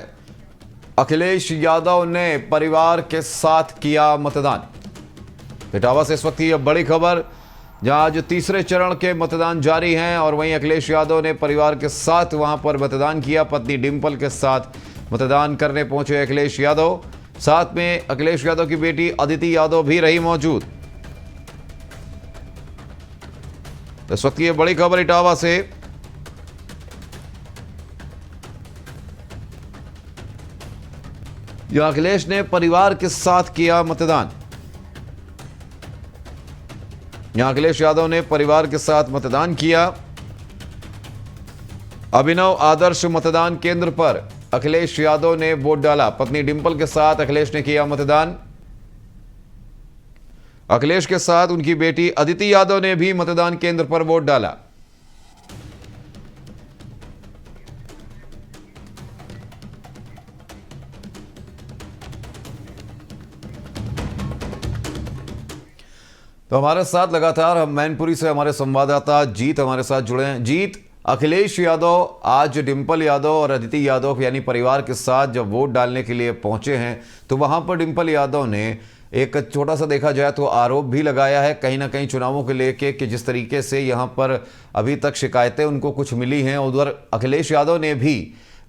अखिलेश यादव ने परिवार के साथ किया मतदान। इटावा से इस वक्त ये बड़ी खबर, जहां आज तीसरे चरण के मतदान जारी हैं और वहीं अखिलेश यादव ने परिवार के साथ वहां पर मतदान किया। पत्नी डिंपल के साथ मतदान करने पहुंचे अखिलेश यादव, साथ में अखिलेश यादव की बेटी अदिति यादव भी रही मौजूद। इस वक्त ये बड़ी खबर इटावा से। यहां अखिलेश ने परिवार के साथ किया मतदान। यहां अखिलेश यादव ने परिवार के साथ मतदान किया। अभिनव आदर्श मतदान केंद्र पर अखिलेश यादव ने वोट डाला। पत्नी डिंपल के साथ अखिलेश ने किया मतदान। अखिलेश के साथ उनकी बेटी अदिति यादव ने भी मतदान केंद्र पर वोट डाला। तो हमारे साथ लगातार हम मैनपुरी से हमारे संवाददाता जीत हमारे साथ जुड़े हैं। जीत, अखिलेश यादव आज डिंपल यादव और अदिति यादव यानी परिवार के साथ जब वोट डालने के लिए पहुंचे हैं, तो वहां पर डिंपल यादव ने एक छोटा सा देखा जाए तो आरोप भी लगाया है कहीं ना कहीं चुनावों के लेके कि जिस तरीके से यहां पर अभी तक शिकायतें उनको कुछ मिली हैं। उधर अखिलेश यादव ने भी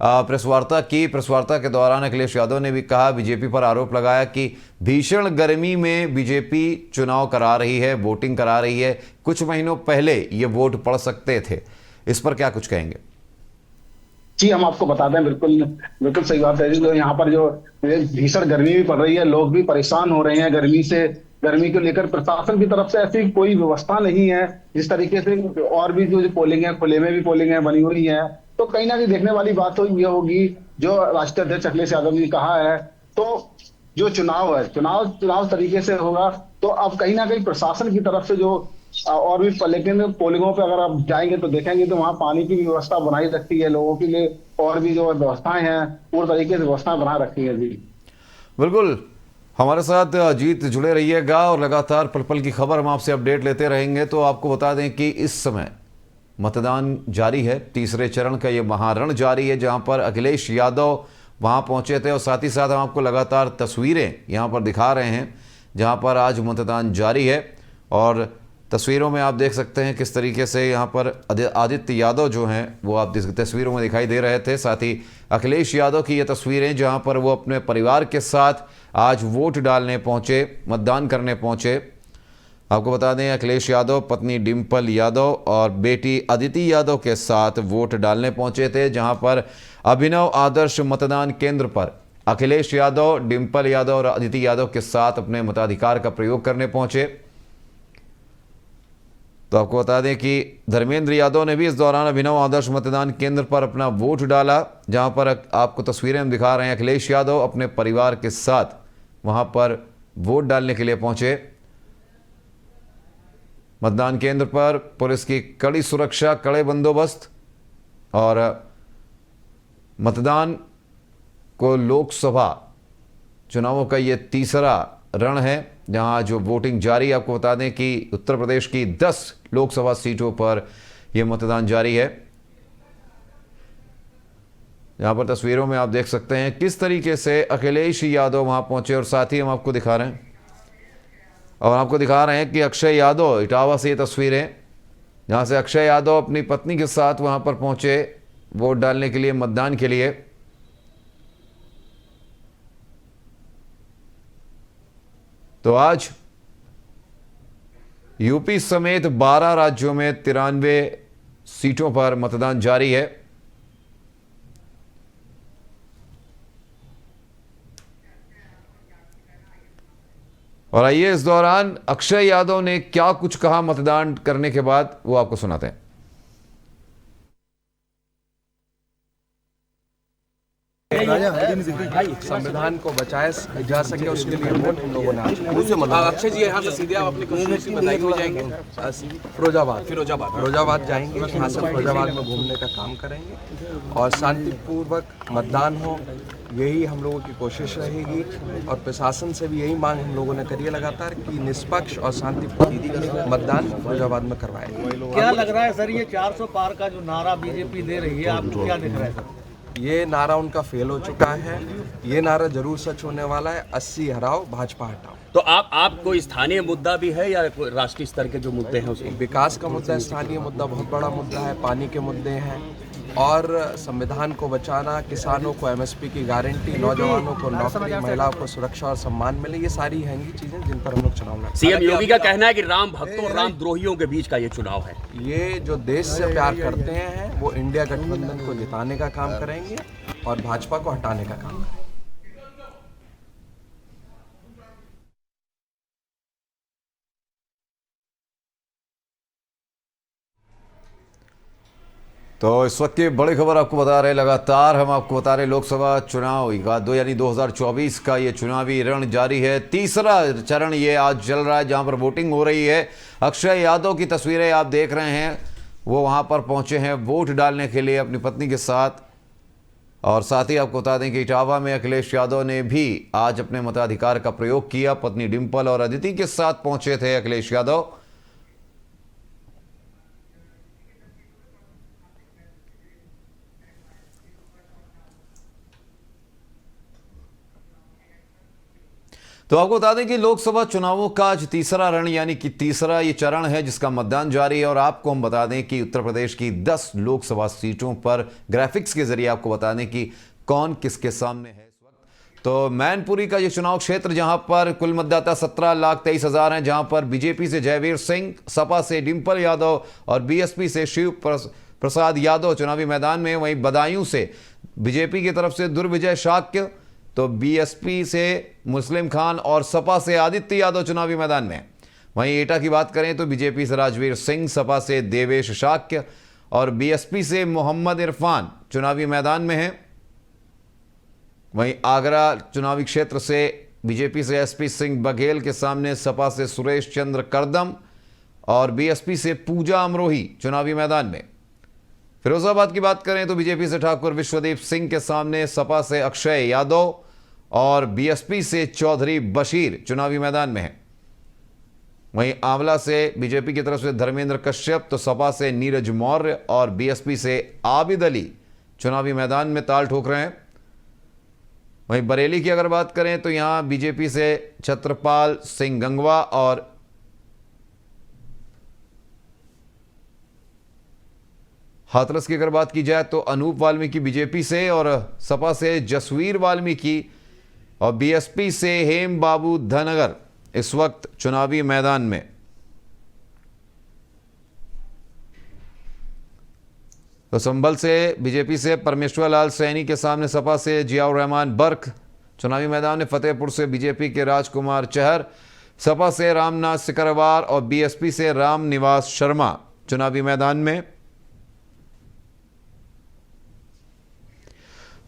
प्रेस वार्ता की। प्रेस वार्ता के दौरान अखिलेश यादव ने भी कहा, बीजेपी पर आरोप लगाया कि भीषण गर्मी में बीजेपी चुनाव करा रही है, वोटिंग करा रही है। कुछ महीनों पहले ये वोट पड़ सकते थे। इस पर क्या कुछ कहेंगे? जी, हम आपको बता दें, बिल्कुल बिल्कुल सही बात है। जो यहाँ पर जो भीषण गर्मी भी पड़ रही है, लोग भी परेशान हो रहे हैं गर्मी से। गर्मी को लेकर प्रशासन की तरफ से ऐसी कोई व्यवस्था नहीं है। जिस तरीके से और भी जो पोलिंग है, खुले में भी पोलिंग है बनी हुई है, तो कहीं ना कहीं देखने वाली बात तो ये होगी जो राष्ट्रीय अध्यक्ष अखिलेश यादव ने कहा है। तो जो चुनाव है, चुनाव तरीके से होगा। तो अब कहीं ना कहीं प्रशासन की तरफ से जो और भी, लेकिन पोलिंगों पे अगर आप जाएंगे तो देखेंगे तो वहां पानी की व्यवस्था बनाई रखी है लोगों के लिए, और भी जो व्यवस्थाएं हैं पूरी तरीके से व्यवस्थाएं बना रखी है। जी बिल्कुल, हमारे साथ जीत जुड़े रहिएगा और लगातार पल पल की खबर हम आपसे अपडेट लेते रहेंगे। तो आपको बता दें कि इस समय मतदान जारी है, तीसरे चरण का ये महारण जारी है, जहां पर अखिलेश यादव वहां पहुंचे थे और साथ ही साथ हम आपको लगातार तस्वीरें यहां पर दिखा रहे हैं जहां पर आज मतदान जारी है। और तस्वीरों में आप देख सकते हैं किस तरीके से यहाँ पर आदित्य यादव जो हैं वो आप तस्वीरों में दिखाई दे रहे थे। साथ ही अखिलेश यादव की ये तस्वीरें जहाँ पर वो अपने परिवार के साथ आज वोट डालने पहुँचे, मतदान करने पहुँचे। आपको बता दें, अखिलेश यादव पत्नी डिंपल यादव और बेटी अदिति यादव के साथ वोट डालने पहुँचे थे, जहाँ पर अभिनव आदर्श मतदान केंद्र पर अखिलेश यादव, डिंपल यादव और अदिति यादव के साथ अपने मताधिकार का प्रयोग करने पहुँचे। तो आपको बता दें कि धर्मेंद्र यादव ने भी इस दौरान अभिनव आदर्श मतदान केंद्र पर अपना वोट डाला, जहां पर आपको तस्वीरें हम दिखा रहे हैं। अखिलेश यादव अपने परिवार के साथ वहां पर वोट डालने के लिए पहुंचे। मतदान केंद्र पर पुलिस की कड़ी सुरक्षा, कड़े बंदोबस्त और मतदान को लोकसभा चुनावों का ये तीसरा रण है, जहां जो वोटिंग जारी है। आपको बता दें कि उत्तर प्रदेश की 10 लोकसभा सीटों पर यह मतदान जारी है। यहां पर तस्वीरों में आप देख सकते हैं किस तरीके से अखिलेश यादव वहां पहुंचे और साथ ही हम आपको दिखा रहे हैं कि अक्षय यादव, इटावा से ये तस्वीरें जहां से अक्षय यादव अपनी पत्नी के साथ वहां पर पहुंचे वोट डालने के लिए, मतदान के लिए। तो आज यूपी समेत 12 राज्यों में 93 सीटों पर मतदान जारी है। और आइए इस दौरान अक्षय यादव ने क्या कुछ कहा मतदान करने के बाद, वो आपको सुनाते हैं। संविधान को बचाया जा सके उसके लिए वोट हम लोगों ने आज अक्षय जी यहाँ से सीधे आप अपनी कंस्टिट्यूंसी बधाई हो जाएंगे फिरोजाबाद जाएंगे, यहाँ से फिरोजाबाद में घूमने का काम करेंगे और शांतिपूर्वक मतदान हो, यही हम लोगों की कोशिश रहेगी। और प्रशासन से भी यही मांग हम लोगों ने करी है लगातार कि निष्पक्ष और शांतिपूर्ण मतदान फिरोजाबाद में करवाएं। क्या लग रहा है सर, ये 400 पार का जो नारा बीजेपी दे रही है, आपको क्या दिख रहा है सर? ये नारा उनका फेल हो चुका है, ये नारा जरूर सच होने वाला है, 80 हराओ भाजपा हटाओ। तो आप कोई स्थानीय मुद्दा भी है या कोई राष्ट्रीय स्तर के जो मुद्दे हैं उसको? विकास का मुद्दा है, स्थानीय मुद्दा बहुत बड़ा मुद्दा है, पानी के मुद्दे हैं और संविधान को बचाना, किसानों को एमएसपी की गारंटी, नौजवानों को नौकरी, महिलाओं को सुरक्षा और सम्मान मिले, ये सारी हैंगी चीजें जिन पर हम लोग चुनाव लड़ते हैं। सीएम योगी का कहना है कि राम भक्तों और राम द्रोहियों के बीच का ये चुनाव है। ये जो देश से प्यार करते हैं वो इंडिया गठबंधन को जिताने का काम करेंगे और भाजपा को हटाने का काम करेंगे। तो इस वक्त की बड़ी खबर आपको बता रहे, लगातार हम आपको बता रहे लोकसभा चुनाव का 2024 का ये चुनावी रण जारी है। तीसरा चरण ये आज चल रहा है जहां पर वोटिंग हो रही है। अक्षय यादव की तस्वीरें आप देख रहे हैं, वो वहां पर पहुंचे हैं वोट डालने के लिए अपनी पत्नी के साथ। और साथ ही आपको बता दें कि इटावा में अखिलेश यादव ने भी आज अपने मताधिकार का प्रयोग किया। पत्नी डिंपल और अदिति के साथ पहुंचे थे अखिलेश यादव। तो आपको बता दें कि लोकसभा चुनावों का आज तीसरा रण यानी कि तीसरा ये चरण है जिसका मतदान जारी है। और आपको हम बता दें कि उत्तर प्रदेश की 10 लोकसभा सीटों पर ग्राफिक्स के जरिए आपको बता दें कि कौन किसके सामने है इस वक्त। तो मैनपुरी का ये चुनाव क्षेत्र जहां पर कुल मतदाता 17,23,000 हैं, जहां पर बीजेपी से जयवीर सिंह, सपा से डिंपल यादव और बीएसपी से शिव प्रसाद यादव चुनावी मैदान में। वहीं बदायूं से बीजेपी की तरफ से दुर्विजय शाक्य, तो बीएसपी से मुस्लिम खान और सपा से आदित्य यादव चुनावी मैदान में। वहीं एटा की बात करें तो बीजेपी से राजवीर सिंह, सपा से देवेश शाक्य और बीएसपी से मोहम्मद इरफान चुनावी मैदान में हैं। वहीं आगरा चुनावी क्षेत्र से बीजेपी से एसपी सिंह बघेल के सामने सपा से सुरेश चंद्र करदम और बीएसपी से पूजा अमरोही चुनावी मैदान में। फिरोजाबाद की बात करें तो बीजेपी से ठाकुर विश्वदीप सिंह के सामने सपा से अक्षय यादव और बीएसपी से चौधरी बशीर चुनावी मैदान में है। वहीं आंवला से बीजेपी की तरफ से धर्मेंद्र कश्यप, तो सपा से नीरज मौर्य और बीएसपी से आबिद अली चुनावी मैदान में ताल ठोक रहे हैं। वहीं बरेली की अगर बात करें तो यहां बीजेपी से छत्रपाल सिंह गंगवा और हाथरस की अगर बात की जाए तो अनूप वाल्मीकि बीजेपी से और सपा से जसवीर वाल्मीकि और बीएसपी से हेम बाबू धनगर इस वक्त चुनावी मैदान में। तो संभल से बीजेपी से परमेश्वर लाल सैनी के सामने सपा से जियाउर रहमान बर्क चुनावी मैदान में। फतेहपुर से बीजेपी के राजकुमार चहर, सपा से रामनाथ सिकरवार और बीएसपी से राम निवास शर्मा चुनावी मैदान में।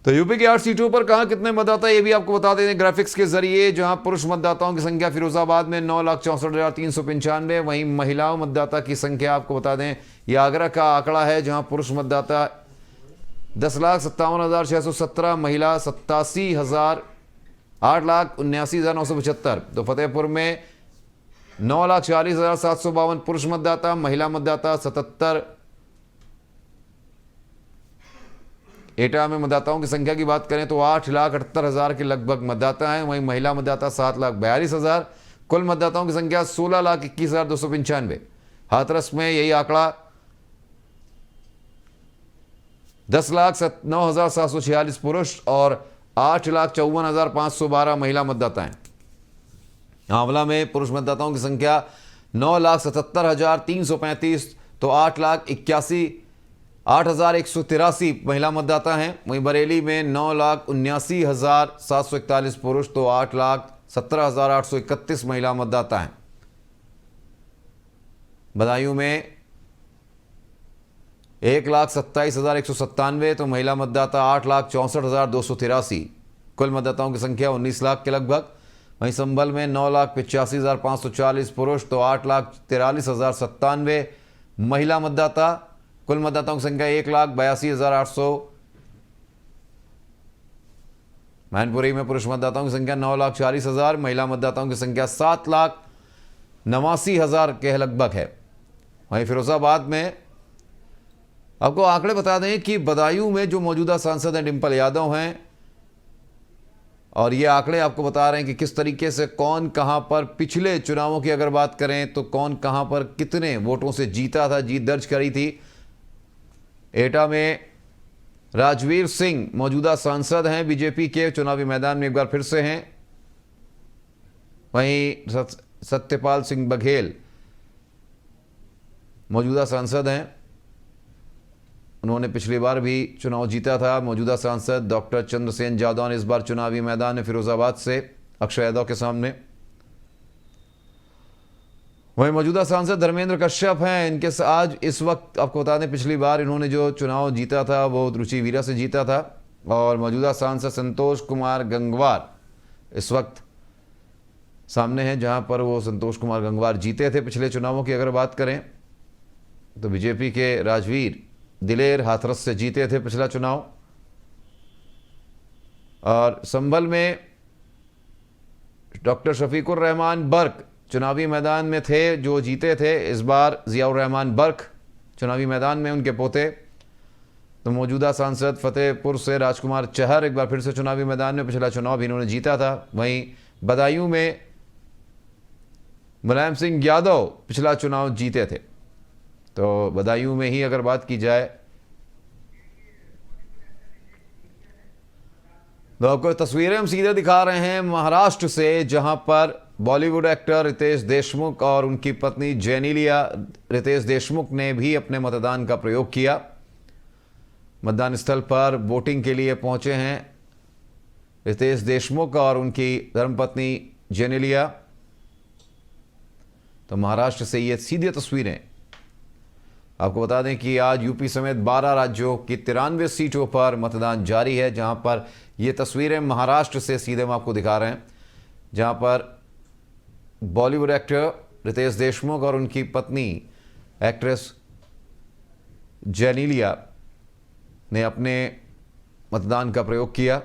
तो यूपी की 8 सीटों पर कहां कितने मतदाता ये भी आपको बता दें ग्राफिक्स के जरिए। जहां पुरुष मतदाताओं की संख्या फिरोजाबाद में 9,64,395, वहीं महिलाओं मतदाता की संख्या आपको बता दें ये आगरा का आंकड़ा है जहां पुरुष मतदाता 10,57,617, महिला 8,79,975। तो फतेहपुर में 9,40,752 पुरुष मतदाता, महिला मतदाता 77। एटा में मतदाताओं की संख्या की बात करें तो 8,78,000 के लगभग मतदाता हैं। वहीं महिला मतदाता 7,42,000। कुल मतदाताओं की संख्या 16,21,295। हाथरस में यही आंकड़ा 10,09,746 पुरुष और 8,54,512 महिला मतदाता हैं। आंवला में पुरुष मतदाताओं की संख्या 9,77,335, तो 8,81,813 महिला मतदाता हैं। वहीं बरेली में 9,79,741 पुरुष, तो 17,831 महिला मतदाता हैं। बदायूं में 1,27,197 तो महिला मतदाता 8,64,283। कुल मतदाताओं की संख्या 19 लाख के लगभग। वहीं संभल में 9,85,540 पुरुष तो 8,43,097 महिला मतदाता। कुल मतदाताओं की संख्या 1,82,800। मैनपुरी में पुरुष मतदाताओं की संख्या 9,40,000, महिला मतदाताओं की संख्या 7,89,000 के लगभग है। वहीं फिरोजाबाद में आपको आंकड़े बता दें कि बदायूं में जो मौजूदा सांसद हैं डिंपल यादव हैं, और ये आंकड़े आपको बता रहे हैं कि किस तरीके से कौन कहां पर पिछले चुनावों की अगर बात करें तो कौन कहां पर कितने वोटों से जीता था, जीत दर्ज करी थी। एटा में राजवीर सिंह मौजूदा सांसद हैं बीजेपी के, चुनावी मैदान में एक बार फिर से हैं। वहीं सत्यपाल सिंह बघेल मौजूदा सांसद हैं, उन्होंने पिछली बार भी चुनाव जीता था। मौजूदा सांसद डॉक्टर चंद्रसेन यादव ने इस बार चुनावी मैदान में फिरोजाबाद से अक्षय यादव के सामने। वहीं मौजूदा सांसद धर्मेंद्र कश्यप हैं, इनके आज इस वक्त आपको बता दें पिछली बार इन्होंने जो चुनाव जीता था वो रुचि वीरा से जीता था। और मौजूदा सांसद संतोष कुमार गंगवार इस वक्त सामने हैं, जहां पर वो संतोष कुमार गंगवार जीते थे पिछले चुनावों की अगर बात करें तो बीजेपी के राजवीर दिलेर हाथरस से जीते थे पिछला चुनाव। और संभल में डॉक्टर शफीकुर रहमान बर्क चुनावी मैदान में थे, जो जीते थे। इस बार जियाउर रहमान बर्क चुनावी मैदान में, उनके पोते। तो मौजूदा सांसद फतेहपुर से राजकुमार चहर एक बार फिर से चुनावी मैदान में, पिछला चुनाव भी इन्होंने जीता था। वहीं बदायूं में मुलायम सिंह यादव पिछला चुनाव जीते थे। तो बदायूं में ही अगर बात की जाए तो आपको तस्वीरें हम सीधे दिखा रहे हैं महाराष्ट्र से, जहां पर बॉलीवुड एक्टर रितेश देशमुख और उनकी पत्नी जेनेलिया रितेश देशमुख ने भी अपने मतदान का प्रयोग किया। मतदान स्थल पर वोटिंग के लिए पहुंचे हैं रितेश देशमुख और उनकी धर्मपत्नी जेनेलिया। तो महाराष्ट्र से ये सीधी तस्वीरें आपको बता दें कि आज यूपी समेत 12 राज्यों की 93 सीटों पर मतदान जारी है, जहां पर ये तस्वीरें महाराष्ट्र से सीधे हम आपको दिखा रहे हैं, जहां पर बॉलीवुड एक्टर रितेश देशमुख और उनकी पत्नी एक्ट्रेस जेनेलिया ने अपने मतदान का प्रयोग किया।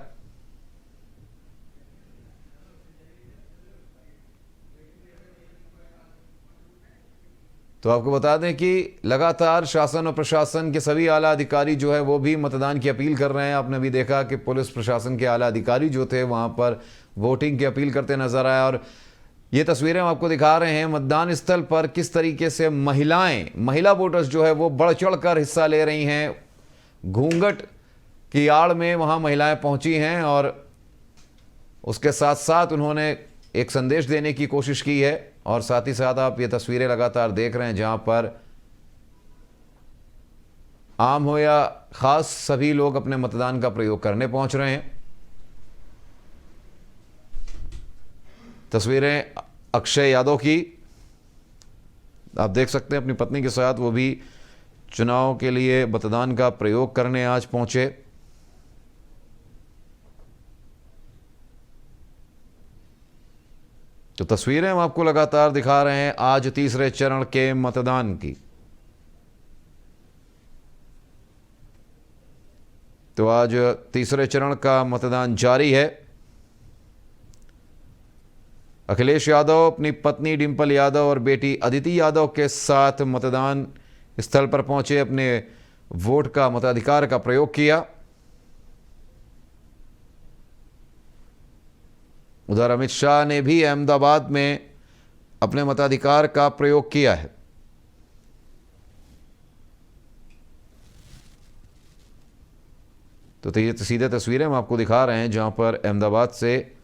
तो आपको बता दें कि लगातार शासन और प्रशासन के सभी आला अधिकारी जो है वो भी मतदान की अपील कर रहे हैं। आपने भी देखा कि पुलिस प्रशासन के आला अधिकारी जो थे वहां पर वोटिंग की अपील करते नजर आए। और ये तस्वीरें हम आपको दिखा रहे हैं मतदान स्थल पर किस तरीके से महिला वोटर्स जो है वो बढ़ चढ़ कर हिस्सा ले रही हैं। घूंघट की आड़ में वहां महिलाएं पहुंची हैं और उसके साथ साथ उन्होंने एक संदेश देने की कोशिश की है। और साथ ही साथ आप ये तस्वीरें लगातार देख रहे हैं जहां पर आम हो या खास सभी लोग अपने मतदान का प्रयोग करने पहुंच रहे हैं। तस्वीरें अक्षय यादव की आप देख सकते हैं, अपनी पत्नी के साथ वो भी चुनाव के लिए मतदान का प्रयोग करने आज पहुंचे। तो तस्वीरें हम आपको लगातार दिखा रहे हैं आज तीसरे चरण के मतदान की। तो आज तीसरे चरण का मतदान जारी है। अखिलेश यादव अपनी पत्नी डिंपल यादव और बेटी अदिति यादव के साथ मतदान स्थल पर पहुंचे, अपने वोट का मताधिकार का प्रयोग किया। उधर अमित शाह ने भी अहमदाबाद में अपने मताधिकार का प्रयोग किया है। तो ये सीधे तस्वीरें हम आपको दिखा रहे हैं जहां पर अहमदाबाद से,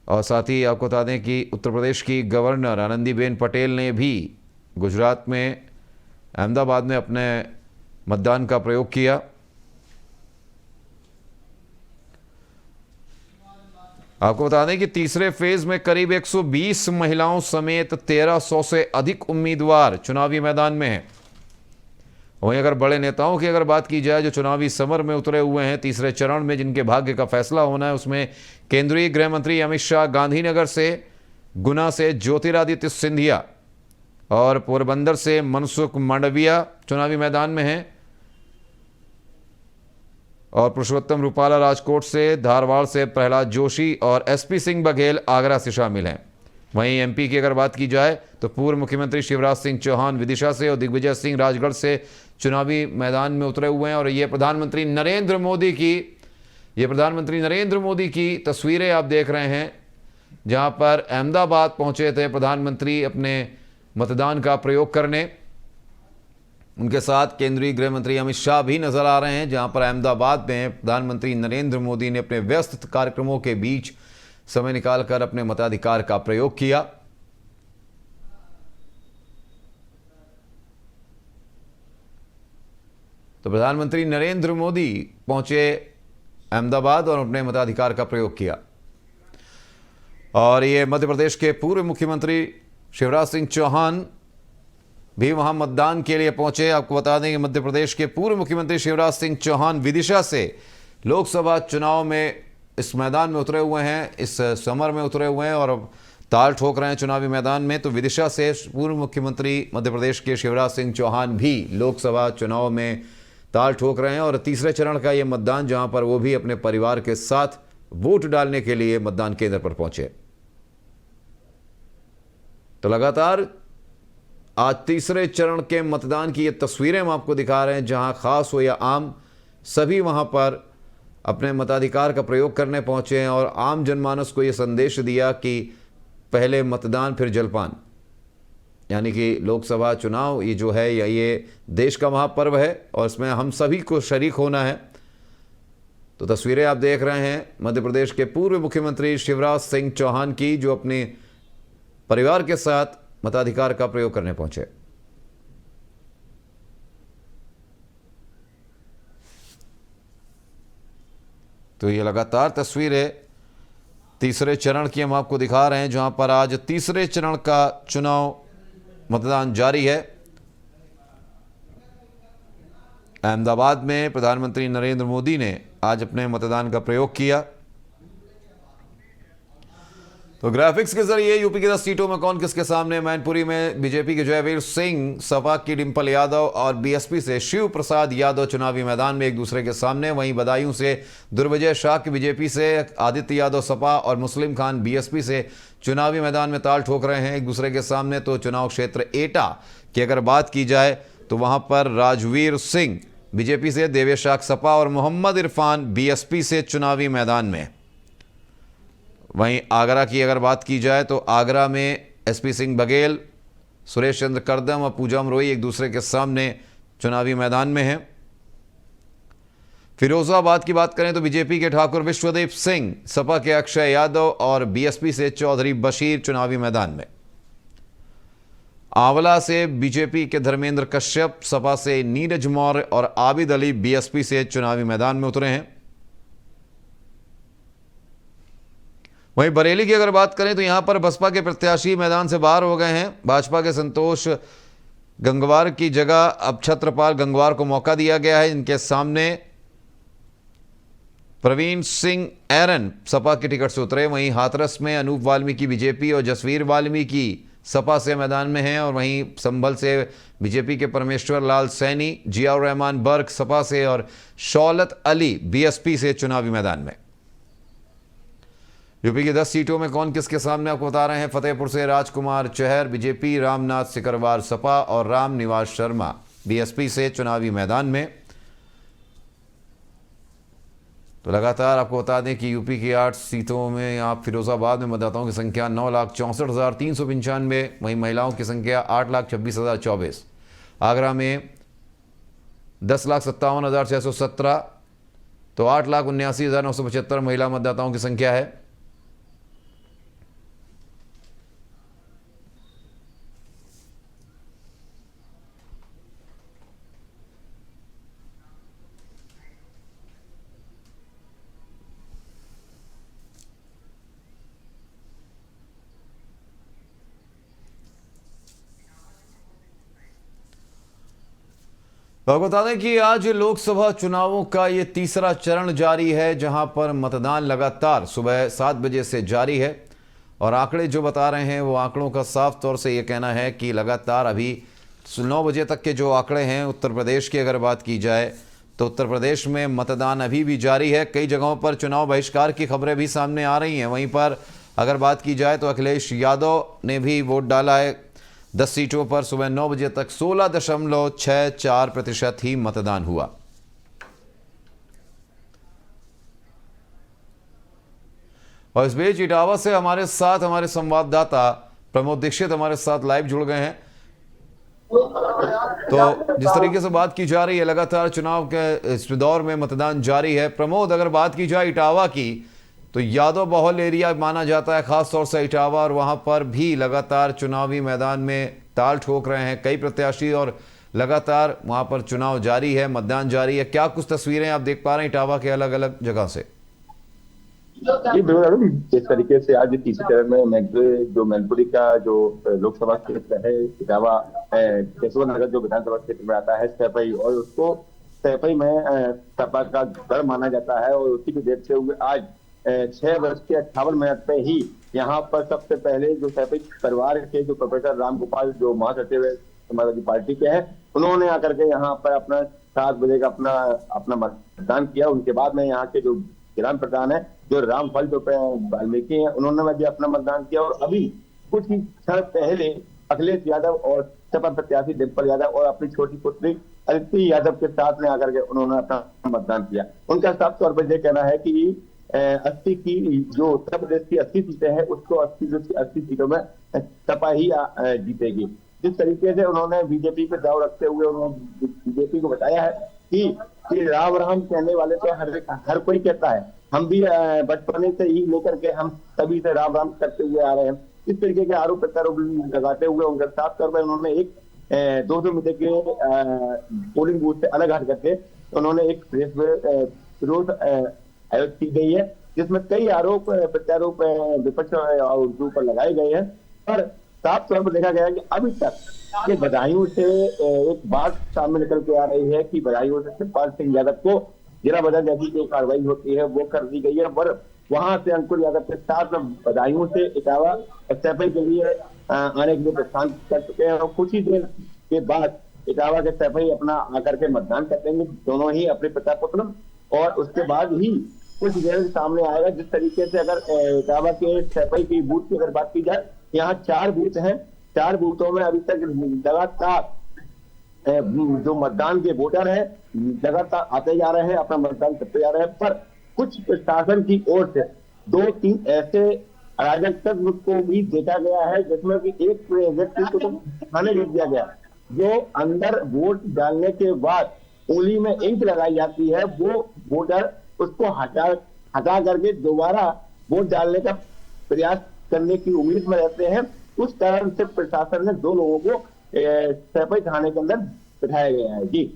और साथ ही आपको बता दें कि उत्तर प्रदेश की गवर्नर आनंदीबेन पटेल ने भी गुजरात में अहमदाबाद में अपने मतदान का प्रयोग किया। आपको बता दें कि तीसरे फेज में करीब 120 महिलाओं समेत 1300 से अधिक उम्मीदवार चुनावी मैदान में हैं। वहीं अगर बड़े नेताओं की अगर बात की जाए जो चुनावी समर में उतरे हुए हैं तीसरे चरण में, जिनके भाग्य का फैसला होना है, उसमें केंद्रीय गृह मंत्री अमित शाह गांधीनगर से, गुना से ज्योतिरादित्य सिंधिया और पोरबंदर से मनसुख मांडविया चुनावी मैदान में हैं और पुरुषोत्तम रूपाला राजकोट से, धारवाड़ से प्रहलाद जोशी और एसपी सिंह बघेल आगरा से शामिल हैं। वहीं एमपी की अगर बात की जाए तो पूर्व मुख्यमंत्री शिवराज सिंह चौहान विदिशा से और दिग्विजय सिंह राजगढ़ से चुनावी मैदान में उतरे हुए हैं। और ये प्रधानमंत्री नरेंद्र मोदी की तस्वीरें आप देख रहे हैं, जहां पर अहमदाबाद पहुंचे थे प्रधानमंत्री अपने मतदान का प्रयोग करने। उनके साथ केंद्रीय गृह मंत्री अमित शाह भी नजर आ रहे हैं, जहां पर अहमदाबाद में प्रधानमंत्री नरेंद्र मोदी ने अपने व्यस्त कार्यक्रमों के बीच समय निकालकर अपने मताधिकार का प्रयोग किया। तो प्रधानमंत्री नरेंद्र मोदी पहुंचे अहमदाबाद और अपने मताधिकार का प्रयोग किया। और ये मध्य प्रदेश के पूर्व मुख्यमंत्री शिवराज सिंह चौहान भी वहां मतदान के लिए पहुंचे। आपको बता दें कि मध्य प्रदेश के पूर्व मुख्यमंत्री शिवराज सिंह चौहान विदिशा से लोकसभा चुनाव में इस मैदान में उतरे हुए हैं, इस समर में उतरे हुए हैं और अब ताल ठोक रहे हैं चुनावी मैदान में। तो विदिशा से पूर्व मुख्यमंत्री मध्य प्रदेश के शिवराज सिंह चौहान भी लोकसभा चुनाव में ताल ठोक रहे हैं और तीसरे चरण का ये मतदान, जहां पर वो भी अपने परिवार के साथ वोट डालने के लिए मतदान केंद्र पर पहुंचे। तो लगातार आज तीसरे चरण के मतदान की ये तस्वीरें हम आपको दिखा रहे हैं, जहां खास हो या आम सभी वहां पर अपने मताधिकार का प्रयोग करने पहुंचे हैं और आम जनमानस को ये संदेश दिया कि पहले मतदान फिर जलपान, यानी कि लोकसभा चुनाव ये जो है या ये देश का महापर्व है और इसमें हम सभी को शरीक होना है। तो तस्वीरें आप देख रहे हैं मध्य प्रदेश के पूर्व मुख्यमंत्री शिवराज सिंह चौहान की, जो अपने परिवार के साथ मताधिकार का प्रयोग करने पहुंचे। तो ये लगातार तस्वीरें तीसरे चरण की हम आपको दिखा रहे हैं, जहां पर आज तीसरे चरण का चुनाव मतदान जारी है। अहमदाबाद में प्रधानमंत्री नरेंद्र मोदी ने आज अपने मतदान का प्रयोग किया। तो ग्राफिक्स के जरिए यूपी की 10 सीटों में कौन किसके सामने, मैनपुरी में बीजेपी के जयवीर सिंह, सपा की डिंपल यादव और बीएसपी से शिव प्रसाद यादव चुनावी मैदान में एक दूसरे के सामने। वहीं बदायूं से दुर्विजय शाक्य बीजेपी से, आदित्य यादव सपा और मुस्लिम खान बीएसपी से चुनावी मैदान में ताल ठोक रहे हैं एक दूसरे के सामने। तो चुनाव क्षेत्र एटा की अगर बात की जाए तो वहां पर राजवीर सिंह बीजेपी से, देवेश शाक्य सपा और मोहम्मद इरफान बीएसपी से चुनावी मैदान में। वहीं आगरा की अगर बात की जाए तो आगरा में एसपी सिंह बघेल, सुरेश चंद्र करदम और पूजा मरोई एक दूसरे के सामने चुनावी मैदान में हैं। फिरोजाबाद की बात करें तो बीजेपी के ठाकुर विश्वदीप सिंह, सपा के अक्षय यादव और बीएसपी से चौधरी बशीर चुनावी मैदान में। आंवला से बीजेपी के धर्मेंद्र कश्यप, सपा से नीरज मौर्य और आबिद अली बीएसपी से चुनावी मैदान में उतरे हैं। वहीं बरेली की अगर बात करें तो यहां पर बसपा के प्रत्याशी मैदान से बाहर हो गए हैं। भाजपा के संतोष गंगवार की जगह अब छत्रपाल गंगवार को मौका दिया गया है। इनके सामने प्रवीण सिंह एरन सपा की टिकट से उतरे। वहीं हाथरस में अनूप वाल्मीकि बीजेपी और जसवीर वाल्मीकि सपा से मैदान में हैं। और वहीं संभल से बीजेपी के परमेश्वर लाल सैनी, जियाउर रहमान बर्ग सपा से और शौलत अली बीएसपी से चुनावी मैदान में। यूपी की 10 सीटों में कौन किसके सामने आपको बता रहे हैं। फतेहपुर से राजकुमार चहर बीजेपी, रामनाथ सिकरवार सपा और राम निवास शर्मा बीएसपी से चुनावी मैदान में। तो लगातार आपको बता दें कि यूपी की 8 सीटों में आप फिरोजाबाद में मतदाताओं की संख्या 9,64,395, वहीं महिलाओं की संख्या 8,26,024। आगरा में 10,57,617, तो 8,79,975 महिला मतदाताओं की संख्या है। तो आपको बता दें कि आज लोकसभा चुनावों का ये तीसरा चरण जारी है, जहां पर मतदान लगातार सुबह 7 बजे से जारी है। और आंकड़े जो बता रहे हैं वो आंकड़ों का साफ तौर से ये कहना है कि लगातार अभी 9 बजे तक के जो आंकड़े हैं उत्तर प्रदेश की अगर बात की जाए तो उत्तर प्रदेश में मतदान अभी भी जारी है। कई जगहों पर चुनाव बहिष्कार की खबरें भी सामने आ रही हैं। वहीं पर अगर बात की जाए तो अखिलेश यादव ने भी वोट डाला है 10 सीटों पर। सुबह 9 बजे तक 16.64% ही मतदान हुआ। और इस बीच इटावा से हमारे साथ हमारे संवाददाता प्रमोद दीक्षित हमारे साथ लाइव जुड़ गए हैं। तो जिस तरीके से बात की जा रही है, लगातार चुनाव के इस दौर में मतदान जारी है। प्रमोद, अगर बात की जाए इटावा की तो यादव बहुल एरिया माना जाता है, खासतौर से इटावा, और वहां पर भी लगातार चुनावी मैदान में ताल ठोक रहे हैं कई प्रत्याशी और लगातार वहां पर चुनाव जारी है, मतदान जारी है। क्या कुछ तस्वीरें आप देख पा रहे हैं इटावा के अलग अलग जगह से? जी बिल्कुल, जिस तरीके से आज तीसरे चरण में जो मैनपुरी का जो लोकसभा क्षेत्र है, इटावा केशव नगर जो विधानसभा क्षेत्र में आता है, सैपई, और उसको सैपई में सपा का गढ़ माना जाता है। और उसी को देखते हुए आज 6:58 पे ही यहाँ पर सबसे पहले जो सैपई परिवार के जो प्रोफेसर रामगोपाल जो महासचिव समाजवादी पार्टी के हैं, उन्होंने आकर के यहाँ पर अपना 7 बजे का अपना मतदान किया। उनके बाद में यहाँ के जो ग्राम प्रधान है जो रामफल जो वाल्मीकि हैं, उन्होंने भी अपना मतदान किया। और अभी कुछ ही क्षण पहले अखिलेश यादव और सपा प्रत्याशी डिंपल यादव और अपनी छोटी पुत्री अदिति यादव के साथ में आकर के उन्होंने अपना मतदान किया। उनका साफ तौर पर यह कहना है कि 80 की जो उत्तर प्रदेश की 80 सीटें हैं, उसको 80 सीटों में सपा ही जीतेगी। जिस तरीके से उन्होंने बीजेपी पे दाव रखते हुए उन्होंने बीजेपी को बताया है कि राम राम कहने वाले तो हर कोई कहता है, हम भी बचपन से ही लेकर के हम सभी से राम राम करते हुए आ रहे हैं। इस तरीके के आरोप प्रत्यारोप लगाते हुए उनके साथ तौर पर उन्होंने एक 200 मीटर के पोलिंग बूथ से अलग हट करके उन्होंने एक प्रेस विरोध आयोजित की गई है, जिसमें कई आरोप प्रत्यारोप विपक्ष और उनके ऊपर लगाए गए हैं। पर साफ तौर पर देखा गया कि अभी तक ये बदायूं से एक बात सामने निकल के आ रही है कि बदायूं से शिवपाल सिंह यादव को जिला बदल जैसी जो कार्रवाई होती है वो कर दी गई है। पर वहां से अंकुर यादव के साथ बदायूं से इटावा सैपई के लिए आने के लिए प्रस्थान कर चुके हैं। और कुछ ही देर के बाद इटावा के सैपई अपना आकर के मतदान कर देंगे, दोनों ही अपने पिता पुत्र। और उसके बाद ही कुछ देर सामने आएगा। जिस तरीके से अगर इटावा के सैपई की बूथ की अगर बात की जाए, यहाँ 4 बूथ हैं। 4 बूथों में अभी तक लगातार जो मतदान के वोटर हैं लगातार आते जा रहे हैं, अपना मतदान करते जा रहे हैं। पर कुछ प्रशासन की ओर से 2-3 ऐसे अराजक तत्व को भी देखा गया है, जिसमें कि एक व्यक्ति को तो थाने भेज दिया गया, जो अंदर वोट डालने के बाद उंगली में इंक लगाई जाती है, वो वोटर उसको हटा करके दोबारा वोट डालने का प्रयास करने की उम्मीद में रहते हैं। उस कारण से प्रशासन ने 2 लोगों को सैपई थाने के अंदर बिठाया गया है। जी,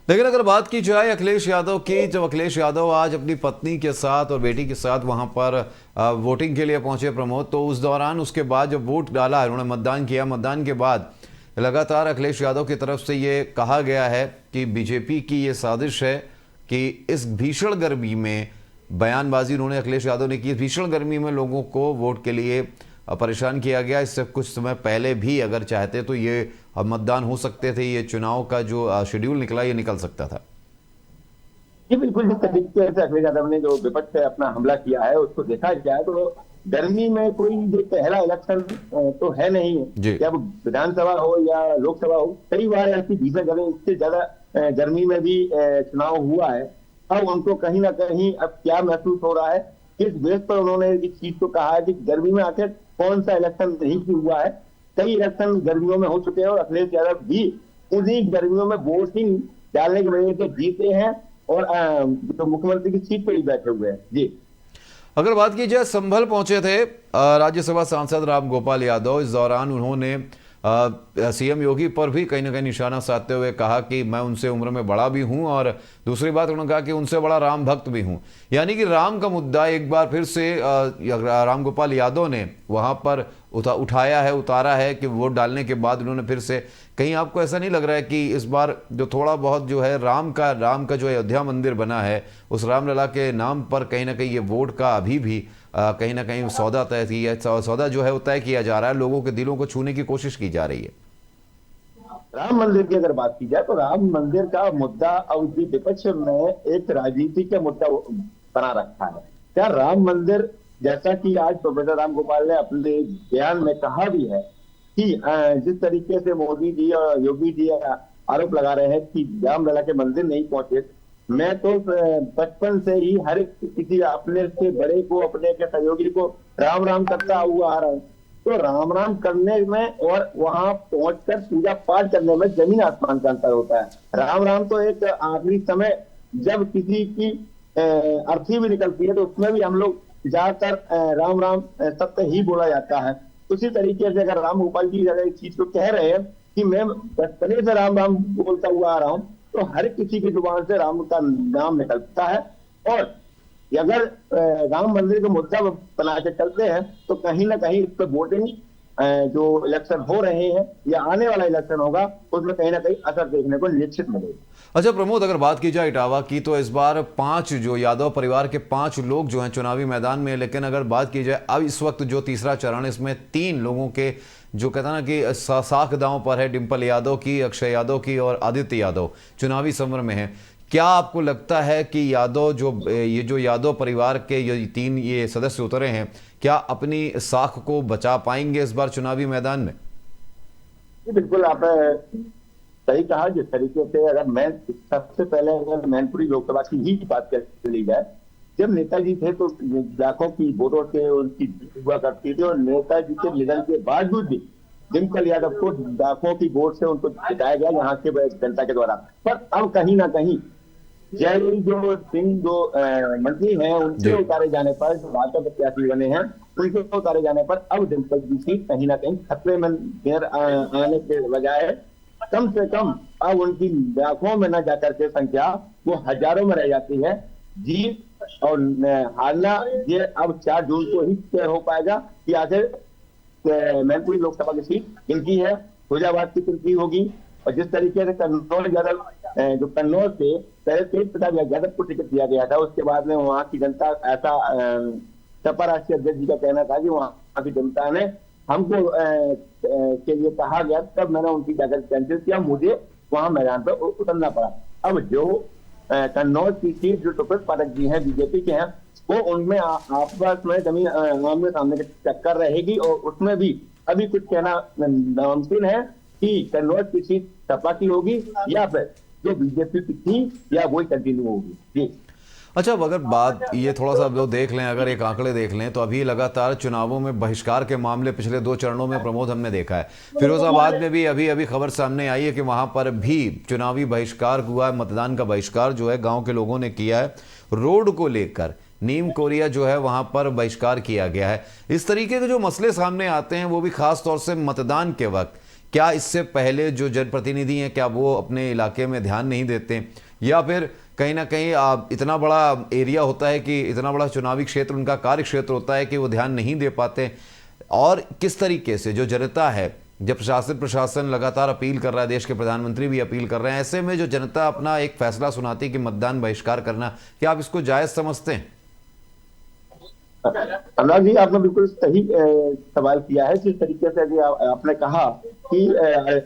लेकिन अगर बात की जाए अखिलेश यादव की, जब अखिलेश यादव आज अपनी पत्नी के साथ और बेटी के साथ वहां पर वोटिंग के लिए पहुंचे प्रमोद, तो उस दौरान उसके बाद जब वोट डाला, उन्होंने मतदान किया, मतदान के बाद लगातार अखिलेश यादव की तरफ से ये कहा गया है कि बीजेपी की ये साजिश है कि इस भीषण गर्मी में, बयानबाजी उन्होंने अखिलेश यादव ने की, भीषण गर्मी में लोगों को वोट के लिए परेशान किया गया। इससे कुछ समय पहले भी अगर चाहते तो ये मतदान हो सकते थे, ये चुनाव का जो शेड्यूल निकला ये निकल सकता था। जी बिल्कुल, जिस तरीके से अखिलेश यादव ने जो विपक्ष से अपना हमला किया है उसको देखा जाए तो गर्मी में कोई जो पहला इलेक्शन तो है नहीं, जब विधानसभा हो या लोकसभा हो, कई बार ऐसी भीषण गर्मी, इससे ज्यादा गर्मी में भी चुनाव हुआ है। अब उनको कहीं ना कहीं अब क्या महसूस हो रहा है, किस बेस पर उन्होंने इस चीज को कहा है कि गर्मी में आखिर कौन सा इलेक्शन नहीं हुआ है। कई इलेक्शन गर्मियों में हो चुके हैं और अखिलेश यादव भी उन्हीं गर्मियों में वोटिंग डालने की वजह से जीते हैं और तो मुख्यमंत्री की सीट पर ही बैठे हुए हैं। जी, अगर बात की जाए, संभल पहुंचे थे राज्यसभा सांसद रामगोपाल यादव। इस दौरान उन्होंने सीएम योगी पर भी कहीं ना कहीं निशाना साधते हुए कहा कि मैं उनसे उम्र में बड़ा भी हूं, और दूसरी बात उन्होंने कहा कि उनसे बड़ा राम भक्त भी हूं। यानी कि राम का मुद्दा एक बार फिर से राम गोपाल यादव ने वहां पर उठाया है, उतारा है कि वोट डालने के बाद उन्होंने फिर से, कहीं आपको ऐसा नहीं लग रहा है कि इस बार जो थोड़ा बहुत जो है राम का जो अयोध्या मंदिर बना है उस रामलला के नाम पर कहीं ना कहीं ये वोट का अभी भी कहीं ना कहीं सौदा तय किया, सौदा जो है वो तय किया जा रहा है, लोगों के दिलों को छूने की कोशिश की जा रही है? राम मंदिर की अगर बात की जाए तो राम मंदिर का मुद्दा अब विपक्ष में एक राजनीति का मुद्दा बना रखा है। क्या राम मंदिर, जैसा कि आज प्रोफेसर राम गोपाल ने अपने बयान में कहा भी है कि जिस तरीके से मोदी जी और योगी जी आरोप लगा रहे हैं कि रामलला के मंदिर नहीं पहुंचे, मैं तो बचपन से ही हर किसी अपने से बड़े को, अपने के सहयोगी को राम राम करता हुआ आ रहा हूं। तो राम राम करने में और वहां पहुंचकर पूजा पाठ करने में जमीन आसमान का अंतर होता है। राम राम तो एक आखिरी समय जब किसी की अर्थी भी निकलती है तो उसमें भी हम लोग ज्यादातर राम राम सत्य ही बोला जाता है। उसी तरीके से अगर राम गोपाल जी अगर इस चीज को कह रहे हैं कि मैं बचपने से राम राम बोलता हुआ आ रहा हूँ, तो हर किसी की जुबान से राम का नाम निकलता है। और अगर राम मंदिर का मुद्दा बना के चलते हैं तो कहीं ना कहीं इस पर वोटिंग जो इलेक्शन हो रहे हैं या आने वाला इलेक्शन होगा उसमें कहीं ना कहीं असर देखने को निश्चित मिलेगा। अच्छा प्रमोद, अगर बात की जाए इटावा की तो इस बार 5 जो यादव परिवार के 5 लोग जो हैं चुनावी मैदान में, लेकिन अगर बात की जाए अब इस वक्त जो तीसरा चरण, इसमें 3 लोगों के जो कहता ना कि साख दांव पर है, डिंपल यादव की, अक्षय यादव की और आदित्य यादव चुनावी समर में है। क्या आपको लगता है कि यादव जो यादव परिवार के ये 3 सदस्य उतरे हैं, क्या अपनी साख को बचा पाएंगे इस बार चुनावी मैदान में? बिल्कुल, आप सही कहा। जिस तरीके से अगर मैं सबसे पहले अगर मैनपुरी लोकसभा की ही बात कर ली जाए, जब नेताजी थे तो लाखों की वोटों से उनकी हुआ करती थी और नेताजी के निधन के बावजूद भी डिंपल यादव को लाखों की वोट से उनको जिताया गया यहाँ के जनता के द्वारा। पर अब कहीं ना कहीं जयवीर जो सिंह जो मंत्री हैं उनके उतारे जाने पर, जो भाजपा प्रत्याशी बने हैं उनके उतारे जाने पर अब डिंपल जी की कहीं ना कहीं खतरे में आने के बजाय कम से कम अब उनकी लाखों में न जाकर के संख्या वो हजारों में रह जाती है। जीत और हारना ये अब 4 जून को ही तय हो पाएगा कि आखिर मैनपुरी लोकसभा की सीट इनकी है, फैजाबाद की किनकी होगी। और जिस तरीके से कन्नौज से पहले तेज प्रताप यादव को टिकट दिया गया था, उसके बाद में वहां की जनता ऐसा सपा राष्ट्रीय अध्यक्ष जी का कहना था कि वहां की जनता ने हमको के लिए कहा गया, तब मैंने उनकी जाकर कैंसिल किया, मुझे वहां मैदान पर उतरना पड़ा। अब जो कन्नौज की सीट जो सुब्रत पाठक जी हैं बीजेपी के हैं, वो उनमें आपस में जमीन आमने सामने की टक्कर रहेगी और उसमें भी अभी कुछ कहना नामुमकिन है कि कन्नौज की सीट सपा की होगी या फिर जो बीजेपी की थी या वही कंटिन्यू होगी। जी अच्छा, अगर बात ये थोड़ा सा जो देख लें, अगर एक आंकड़े देख लें तो अभी लगातार चुनावों में बहिष्कार के मामले पिछले 2 चरणों में प्रमोद हमने देखा है। फिरोजाबाद में भी अभी खबर सामने आई है कि वहां पर भी चुनावी बहिष्कार हुआ है, मतदान का बहिष्कार जो है गांव के लोगों ने किया है। रोड को लेकर नीम कोरिया जो है वहां पर बहिष्कार किया गया है। इस तरीके के जो मसले सामने आते हैं वो भी खास तौर से मतदान के वक्त, क्या इससे पहले जो जनप्रतिनिधि हैं क्या वो अपने इलाके में ध्यान नहीं देते, या फिर कहीं ना कहीं इतना बड़ा एरिया होता है कि इतना बड़ा चुनावी क्षेत्र उनका कार्य क्षेत्र होता है कि वो ध्यान नहीं दे पाते? और किस तरीके से जो जनता है, जब प्रशासन लगातार अपील कर रहा है, देश के प्रधानमंत्री भी अपील कर रहे हैं, ऐसे में जो जनता अपना एक फैसला सुनाती है कि मतदान बहिष्कार करना, क्या आप इसको जायज समझते हैं? अनुराग जी, आपने बिल्कुल सही सवाल किया है। जिस तरीके से अभी आपने कहा कि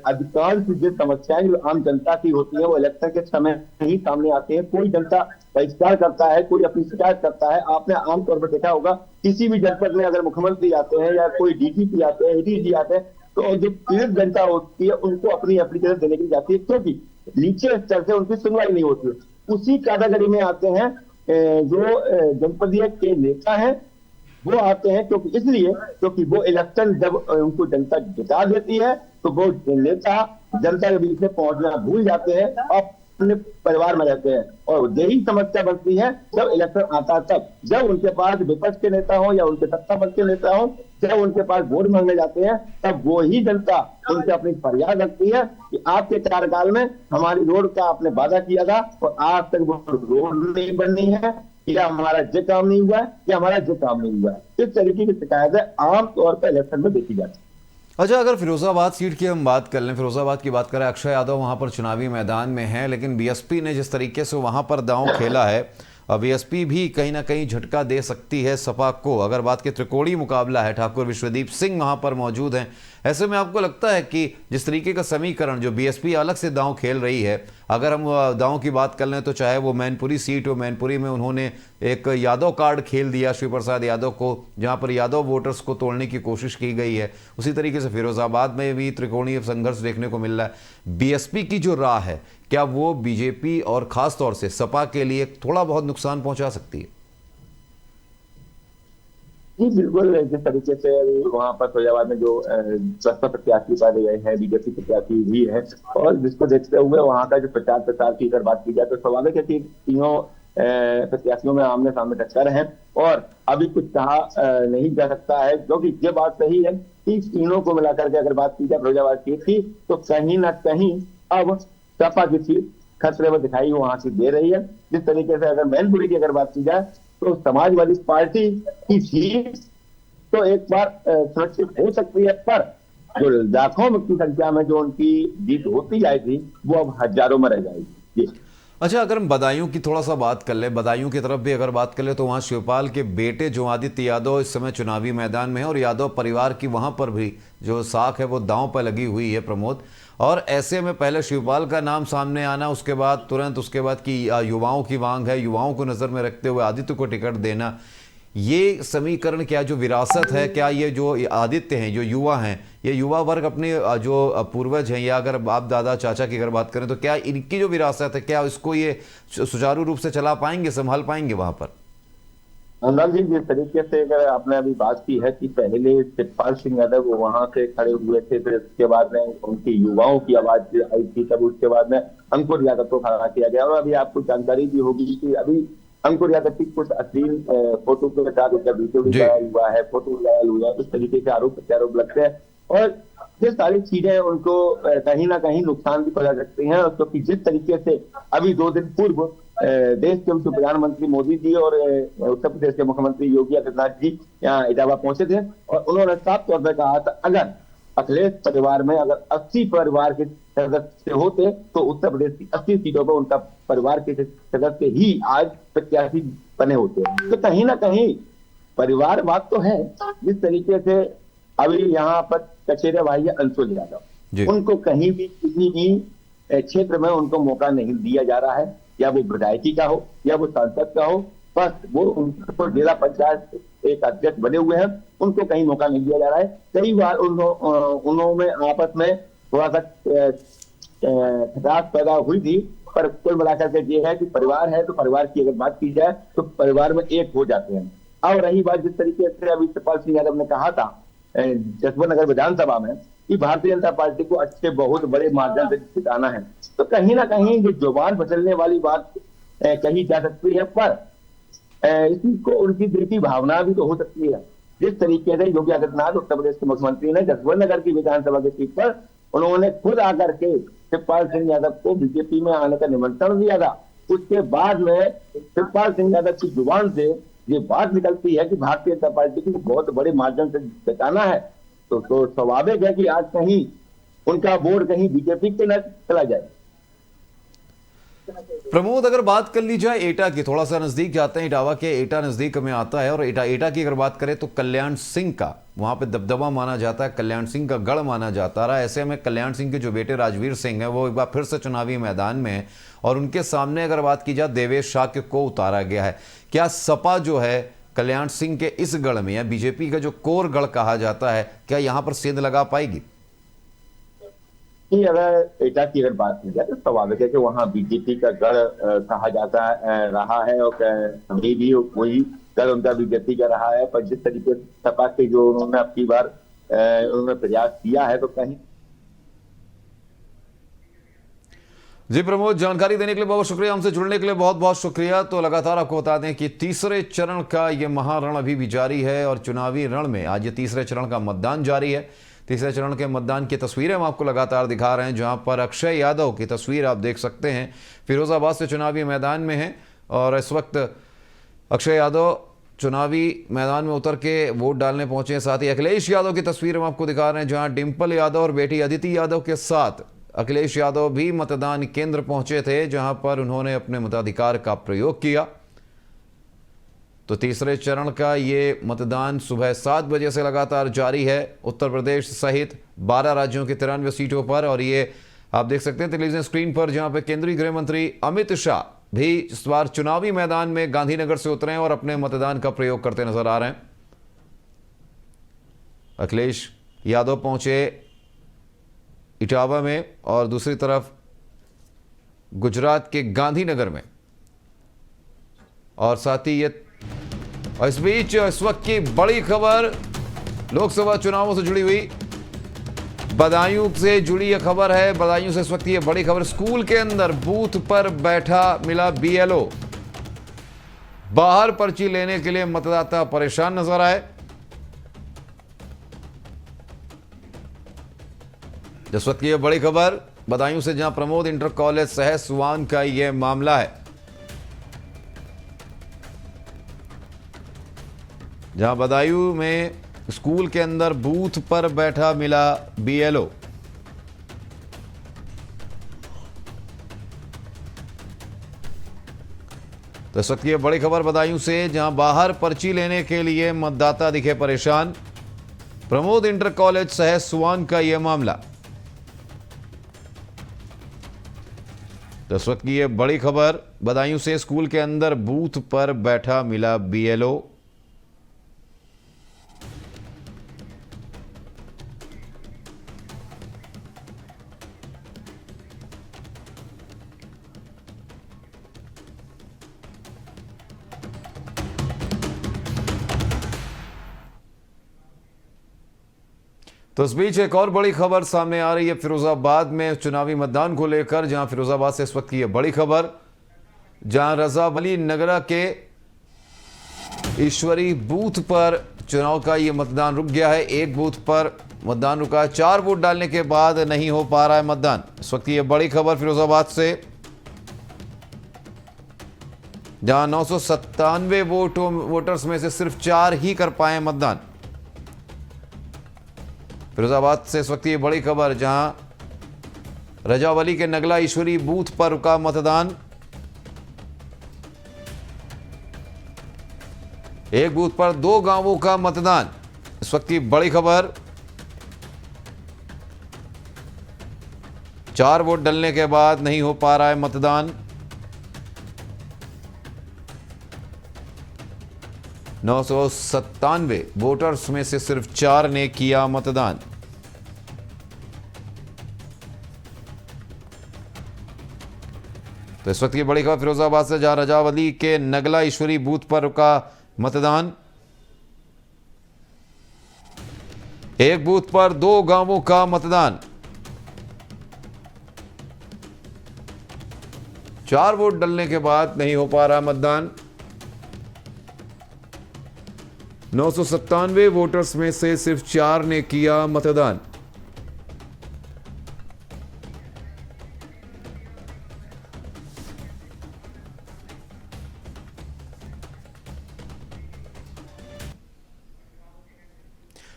अधिकांश जो समस्याएं जो आम जनता की होती है वो इलेक्शन के समय ही सामने आती है। कोई जनता बहिष्कार करता है, कोई अपनी शिकायत करता है। आपने आमतौर पर देखा होगा किसी भी जनपद में अगर मुख्यमंत्री आते हैं या कोई डीजीपी आते हैं, एडीजी आते हैं, तो जो पीड़ित जनता होती है उनको अपनी एप्लीकेशन देने के लिए जाती है, क्योंकि नीचे स्तर से उनकी सुनवाई नहीं होती। उसी कैटेगरी में आते हैं जो जनपदीय के नेता हैं, वो आते हैं क्योंकि वो इलेक्शन जब उनको जनता जिता देती है तो वो नेता जनता के बीच में पहुंचना भूल जाते हैं और अपने परिवार में रहते हैं। और यही समस्या बनती है जब इलेक्शन आता है, तब जब उनके पास विपक्ष के नेता हो या उनके सत्ता पक्ष के नेता हो, जब उनके पास वोट मांगने जाते हैं तब वो ही जनता उनसे अपनी फरियाद रखती है कि आपके कार्यकाल में हमारी रोड का आपने वादा किया था और आज तक वो रोड नहीं बनी है, या हमारा ये काम नहीं हुआ है, या हमारा ये काम नहीं हुआ है। इस तरीके की शिकायतें आमतौर पर इलेक्शन में देखी जाती है। अच्छा, अगर फिरोजाबाद सीट की हम बात कर लें, फिरोजाबाद की बात करें, अक्षय यादव वहां पर चुनावी मैदान में है, लेकिन बीएसपी ने जिस तरीके से वहां पर दांव खेला है, बीएसपी भी कहीं ना कहीं झटका दे सकती है सपा को। अगर बात के त्रिकोणीय मुकाबला है, ठाकुर विश्वदीप सिंह वहां पर मौजूद हैं, ऐसे में आपको लगता है कि जिस तरीके का समीकरण जो बीएसपी अलग से दांव खेल रही है, अगर हम दांव की बात कर लें तो चाहे वो मैनपुरी सीट हो, मैनपुरी में उन्होंने एक यादव कार्ड खेल दिया शिव प्रसाद यादव को, जहां पर यादव वोटर्स को तोड़ने की कोशिश की गई है, उसी तरीके से फिरोजाबाद में भी त्रिकोणीय संघर्ष देखने को मिल रहा है। बीएसपी की जो राह है, क्या वो बीजेपी और खास तौर से सपा के लिए थोड़ा बहुत नुकसान पहुंचा सकती है? जी बिल्कुल, जिस तरीके से वहाँ पर फैजाबाद में जो सपा प्रत्याशी पाए गए हैं, बीजेपी प्रत्याशी भी है, और जिसको देखते हुए वहाँ का जो प्रचार प्रसार की अगर बात की जाए तो स्वाभाविक है कि तीनों प्रत्याशियों में आमने सामने टक्कर है और अभी कुछ कहा नहीं जा सकता है, क्योंकि ये बात सही है कि तीनों को मिलाकर के अगर बात की जाए फैजाबाद सीट की तो कहीं ना कहीं अब सपा की सीट खतरे में दिखाई वहां से दे रही है। जिस तरीके से अगर मैनपुरी की अगर बात की जाए तो समाजवादी पार्टी की सीट तो एक बार सुरक्षित हो सकती है, पर जो लाखों की संख्या में जो उनकी जीत होती जाएगी वो अब हजारों में रह जाएगी। जी। अच्छा, अगर हम बदायूं की थोड़ा सा बात कर ले, बदायूं की तरफ भी अगर बात कर ले तो वहाँ शिवपाल के बेटे जो आदित्य यादव इस समय चुनावी मैदान में है, और यादव परिवार की वहाँ पर भी जो साख है वो दांव पर लगी हुई है, प्रमोद। और ऐसे में पहले शिवपाल का नाम सामने आना, उसके बाद तुरंत उसके बाद की युवाओं की मांग है, युवाओं को नज़र में रखते हुए आदित्य को टिकट देना, ये समीकरण क्या जो विरासत है, क्या ये जो आदित्य हैं, जो युवा हैं, ये युवा वर्ग अपने जो पूर्वज हैं, या अगर बाप दादा चाचा की अगर बात करें तो क्या इनकी जो विरासत है, क्या इसको ये सुचारू रूप से चला पाएंगे, संभाल पाएंगे वहां पर? अनुराग जी, जिस तरीके से अगर आपने अभी बात की है कि पहले शिवपाल सिंह यादव वो वहां से खड़े हुए थे, फिर उसके बाद में उनकी युवाओं की आवाज आई थी, तब उसके बाद में अंकुर यादव को खड़ा किया गया। और अभी आपको जानकारी भी होगी कि अभी अंकुर यादव की कुछ अश्लील फोटो के साथ उसका वीडियो भी वायरल हुआ है, फोटो वायरल हुआ है, उस तरीके के आरोप प्रत्यारोप लगते हैं और ये सारी चीजें उनको कहीं ना कहीं नुकसान भी पहुंचा सकती हैं। क्योंकि जिस तरीके से अभी 2 दिन पूर्व देश के उप प्रधानमंत्री मोदी जी और उत्तर प्रदेश के मुख्यमंत्री योगी आदित्यनाथ जी यहाँ इटावा पहुंचे थे और उन्होंने साफ तौर पर कहा था अगर अखिलेश परिवार में अगर 80 परिवार के सदस्य होते तो उत्तर प्रदेश की 80 सीटों पर उनका परिवार के सदस्य ही आज प्रत्याशी बने होते। तो कहीं ना कहीं परिवारवाद तो है। जिस तरीके से अभी यहाँ पर कचेरे भाई है अंशुल यादव, उनको कहीं भी किसी भी क्षेत्र में उनको मौका नहीं दिया जा रहा है, या वो विधायकी का हो या वो सांसद का हो, बस वो उनको जिला पंचायत एक अध्यक्ष बने हुए हैं, उनको कहीं मौका नहीं दिया जा रहा है। कई बार उन्होंने आपस में थोड़ा सा खटास पैदा हुई थी, पर कुल मिलाकर के ये है कि परिवार है तो परिवार की अगर बात की जाए तो परिवार में एक हो जाते हैं। अब रही बात जिस तरीके से अभी शिवपाल सिंह यादव ने कहा था जसवंत नगर विधानसभा में कि भारतीय जनता पार्टी को अच्छे बहुत बड़े मार्जिन से जिताना है, तो कहीं ना कहीं जो जुबान बदलने वाली बात कही जा सकती है, पर इसको उनकी दिल की भावना भी तो हो सकती है। जिस तरीके से योगी आदित्यनाथ उत्तर प्रदेश के मुख्यमंत्री ने जसवंत नगर की विधानसभा की सीट पर उन्होंने खुद आकर के शिवपाल सिंह यादव को बीजेपी में आने का निमंत्रण दिया था, उसके बाद में शिवपाल सिंह यादव की जुबान से ये बात निकलती है कि भारतीय जनता पार्टी को बहुत बड़े मार्जिन से जिताना है, तो स्वाभाविक है कि आज कहीं उनका वोट कहीं बीजेपी के न चला जाए। प्रमोद, अगर बात कर ली जाए एटा की, थोड़ा सा नजदीक जाते हैं, इटावा के एटा नजदीक में आता है, और एटा की अगर बात करें तो कल्याण सिंह का वहां पे दबदबा माना जाता है, कल्याण सिंह का गढ़ माना जाता रहा। ऐसे में कल्याण सिंह के जो बेटे राजवीर सिंह है वो एक बार फिर से चुनावी मैदान में है, और उनके सामने अगर बात की जाए देवेश शाक्य को उतारा गया है। क्या सपा जो है कल्याण सिंह के इस गढ़ में, या बीजेपी का जो कोर गढ़ कहा जाता है, क्या यहाँ पर सेंध लगा पाएगी? अगर एटा की अगर बात की जाए तो स्वाभाविक है कि वहाँ बीजेपी का गढ़ कहा जाता रहा है, और अभी भी वही गढ़ उनका बीजेपी का रहा है। पर जिस तरीके से सपा के जो उन्होंने अब की बार उन्होंने प्रयास किया है, तो कहीं जी प्रमोद, जानकारी देने के लिए बहुत शुक्रिया, हमसे जुड़ने के लिए बहुत बहुत शुक्रिया। तो लगातार आपको बता दें कि तीसरे चरण का ये महारण अभी भी जारी है और चुनावी रण में आज ये तीसरे चरण का मतदान जारी है। तीसरे चरण के मतदान की तस्वीरें हम आपको लगातार दिखा रहे हैं, जहां पर अक्षय यादव की तस्वीर आप देख सकते हैं, फिरोजाबाद से चुनावी मैदान में है और इस वक्त अक्षय यादव चुनावी मैदान में उतर के वोट डालने पहुंचे हैं। साथ ही अखिलेश यादव की तस्वीर हम आपको दिखा रहे हैं, जहां डिंपल यादव और बेटी अदिति यादव के साथ अखिलेश यादव भी मतदान केंद्र पहुंचे थे, जहां पर उन्होंने अपने मताधिकार का प्रयोग किया। तो तीसरे चरण का ये मतदान सुबह 7 बजे से लगातार जारी है उत्तर प्रदेश सहित 12 राज्यों की 93 सीटों पर। और ये आप देख सकते हैं टेलीविजन स्क्रीन पर, जहां पर केंद्रीय गृह मंत्री अमित शाह भी इस बार चुनावी मैदान में गांधीनगर से उतरे हैं और अपने मतदान का प्रयोग करते नजर आ रहे हैं। अखिलेश यादव पहुंचे इटावा में और दूसरी तरफ गुजरात के गांधीनगर में, और साथ ही ये इस बीच इस वक्त की बड़ी खबर लोकसभा चुनावों से जुड़ी हुई, बदायूं से जुड़ी यह खबर है। बदायूं से इस वक्त ये बड़ी खबर, स्कूल के अंदर बूथ पर बैठा मिला BLO, बाहर पर्ची लेने के लिए मतदाता परेशान नजर आए। इस वक्त की यह बड़ी खबर बदायूं से, जहां प्रमोद इंटर कॉलेज सहस सुवान का यह मामला है, जहां बदायूं में स्कूल के अंदर बूथ पर बैठा मिला BLO। तो इस वक्त ये बड़ी खबर बदायूं से, जहां बाहर पर्ची लेने के लिए मतदाता दिखे परेशान। प्रमोद इंटर कॉलेज सहस सुवान का यह मामला। तो इस वक्त की ये बड़ी खबर बदायूं से, स्कूल के अंदर बूथ पर बैठा मिला BLO। तो इस बीच एक और बड़ी खबर सामने आ रही है फिरोजाबाद में चुनावी मतदान को लेकर, जहां फिरोजाबाद से इस वक्त की यह बड़ी खबर, जहां रजा वली नगरा के ईश्वरी बूथ पर चुनाव का यह मतदान रुक गया है। एक बूथ पर मतदान रुका है, 4 वोट डालने के बाद नहीं हो पा रहा है मतदान। इस वक्त की यह बड़ी खबर फिरोजाबाद से, जहां 997 वोटर्स में से सिर्फ 4 ही कर पाए मतदान। फिरोजाबाद से इस वक्त ये बड़ी खबर, जहां रजावली के नगला ईश्वरी बूथ पर रुका मतदान। एक बूथ पर 2 गांवों का मतदान। इस वक्त की बड़ी खबर, 4 वोट डलने के बाद नहीं हो पा रहा है मतदान। 997 वोटर्स में से सिर्फ 4 ने किया मतदान। तो इस वक्त की बड़ी खबर फिरोजाबाद से, जहां रजावली के नगला ईश्वरी बूथ पर रुका मतदान। एक बूथ पर 2 गांवों का मतदान। 4 वोट डलने के बाद नहीं हो पा रहा मतदान। 997 वोटर्स में से सिर्फ 4 ने किया मतदान।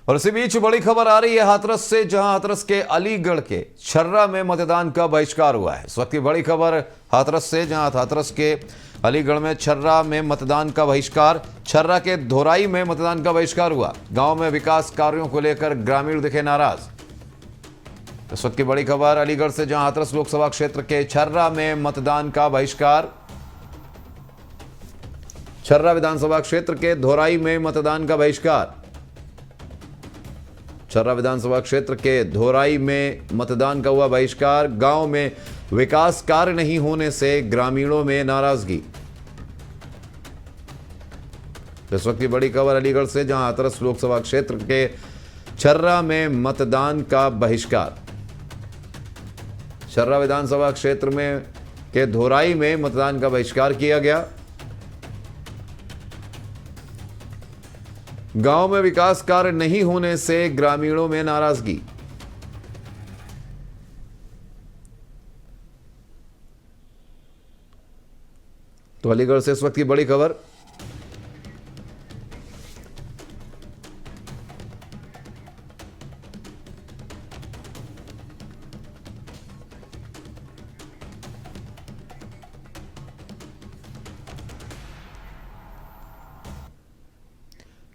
और इसी बीच बड़ी खबर आ रही है हाथरस से, जहां हाथरस के अलीगढ़ के छर्रा में मतदान का बहिष्कार हुआ है। इस वक्त की बड़ी खबर हाथरस से, जहां हाथरस के अलीगढ़ में छर्रा में मतदान का बहिष्कार। छर्रा के धोराई में मतदान का बहिष्कार हुआ। गांव में विकास कार्यों को लेकर ग्रामीण दिखे नाराज। इस वक्त की बड़ी खबर अलीगढ़ से, जहां हाथरस लोकसभा क्षेत्र के छर्रा में मतदान का बहिष्कार। छर्रा विधानसभा क्षेत्र के धोराई में मतदान का बहिष्कार। छर्रा विधानसभा क्षेत्र के धोराई में मतदान का हुआ बहिष्कार। गांव में विकास कार्य नहीं होने से ग्रामीणों में नाराजगी। इस वक्त की बड़ी खबर अलीगढ़ से, जहां हाथरस लोकसभा क्षेत्र के छर्रा में मतदान का बहिष्कार। छर्रा विधानसभा क्षेत्र में के धोराई में मतदान का बहिष्कार किया गया। गांव में विकास कार्य नहीं होने से ग्रामीणों में नाराजगी। तो अलीगढ़ से इस वक्त की बड़ी खबर।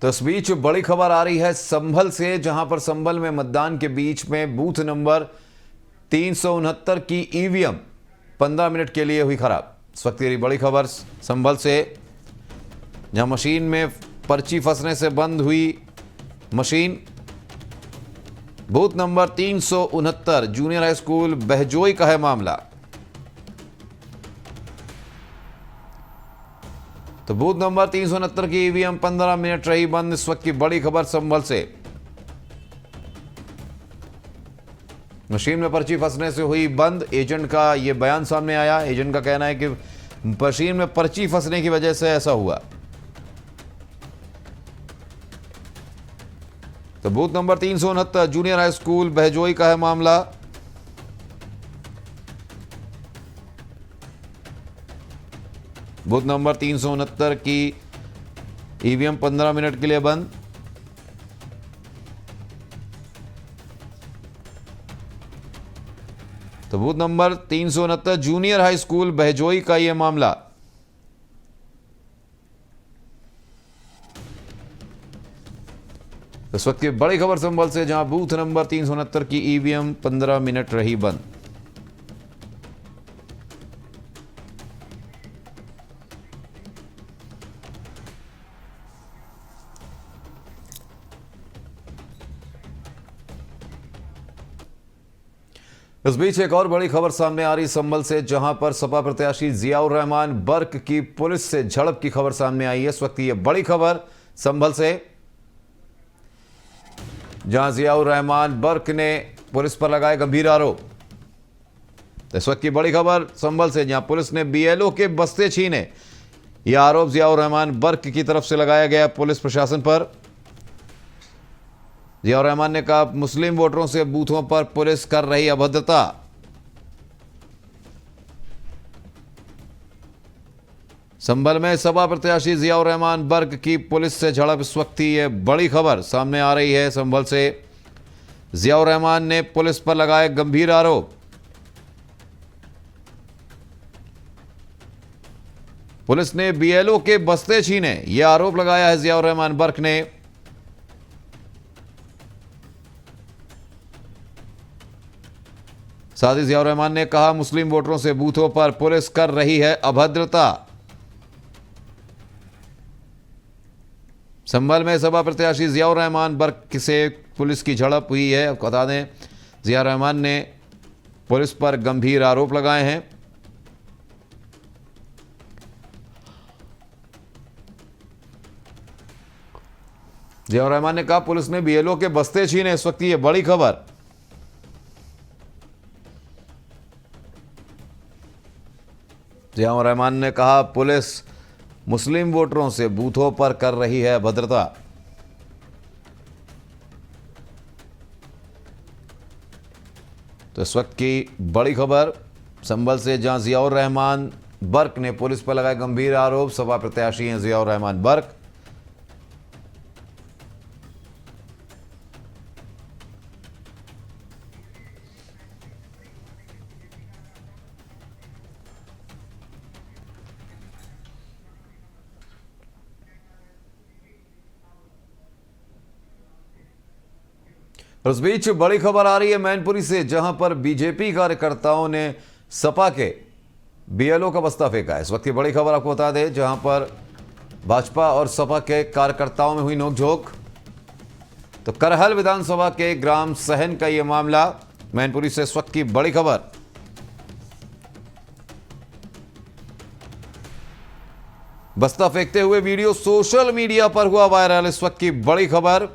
तो इस बीच बड़ी खबर आ रही है संभल से, जहां पर संभल में मतदान के बीच में बूथ नंबर 369 की ईवीएम 15 मिनट के लिए हुई खराब। इस वक्त की बड़ी खबर संभल से, जहां मशीन में पर्ची फंसने से बंद हुई machine. Booth number 369 junior high school Bahjoi का है मामला। तो बूथ नंबर 369 की ईवीएम 15 मिनट रही बंद। इस वक्त की बड़ी खबर संभल से, मशीन में पर्ची फंसने से हुई बंद। एजेंट का यह बयान सामने आया। एजेंट का कहना है कि मशीन में पर्ची फंसने की वजह से ऐसा हुआ। तो booth number 369 junior high school Bahjoi का है मामला। बूथ नंबर 369 की ईवीएम 15 मिनट के लिए बंद। तो booth number 369 junior high school Bahjoi का यह मामला। इस वक्त की बड़ी खबर संभल से, जहां बूथ नंबर 369 की ईवीएम 15 मिनट रही बंद। इस बीच एक और बड़ी खबर सामने आ रही संभल से, जहां पर सपा प्रत्याशी जियाउर रहमान बर्क की पुलिस से झड़प की खबर सामने आई है। इस वक्त ये बड़ी खबर संभल से, जहां जियाउर रहमान बर्क ने पुलिस पर लगाए गंभीर आरोप। इस वक्त की बड़ी खबर संभल से, जहां पुलिस ने बीएलओ के बस्ते छीने। यह आरोप जियाउर रहमान बर्क की तरफ से लगाया गया पुलिस प्रशासन पर। जियाउर रहमान ने कहा, मुस्लिम वोटरों से बूथों पर पुलिस कर रही अभद्रता। संभल में सपा प्रत्याशी जियाउर रहमान बर्क की पुलिस से झड़प। इस वक्त ही यह बड़ी खबर सामने आ रही है संभल से। जियाउर रहमान ने पुलिस पर लगाए गंभीर आरोप। पुलिस ने बीएलओ के बस्ते छीने, यह आरोप लगाया है जियाउर रहमान बर्क ने। साथ ही जियाउर रहमान ने कहा, मुस्लिम वोटरों से बूथों पर पुलिस कर रही है अभद्रता। संभल में सपा प्रत्याशी जियाउर रहमान बर्क से पुलिस की झड़प हुई है। आपको बता दें, जियाउर रहमान ने पुलिस पर गंभीर आरोप लगाए हैं। जियाउर रहमान ने कहा, पुलिस ने बीएलओ के बस्ते छीने। इस वक्त ये बड़ी खबर। जियाउर रहमान ने कहा, पुलिस मुस्लिम वोटरों से बूथों पर कर रही है अभद्रता। तो इस वक्त की बड़ी खबर संभल से, जहां जियाउर रहमान बर्क ने पुलिस पर लगाए गंभीर आरोप। सपा प्रत्याशी हैं जियाउर रहमान बर्क। इस बीच बड़ी खबर आ रही है मैनपुरी से, जहां पर बीजेपी कार्यकर्ताओं ने सपा के बीएलओ का बस्ता फेंका है। इस वक्त की बड़ी खबर आपको बता दें, जहां पर भाजपा और सपा के कार्यकर्ताओं में हुई नोकझोंक। तो करहल विधानसभा के ग्राम सहन का यह मामला। मैनपुरी से इस वक्त की बड़ी खबर। बस्ता फेंकते हुए वीडियो सोशल मीडिया पर हुआ वायरल। इस वक्त की बड़ी खबर,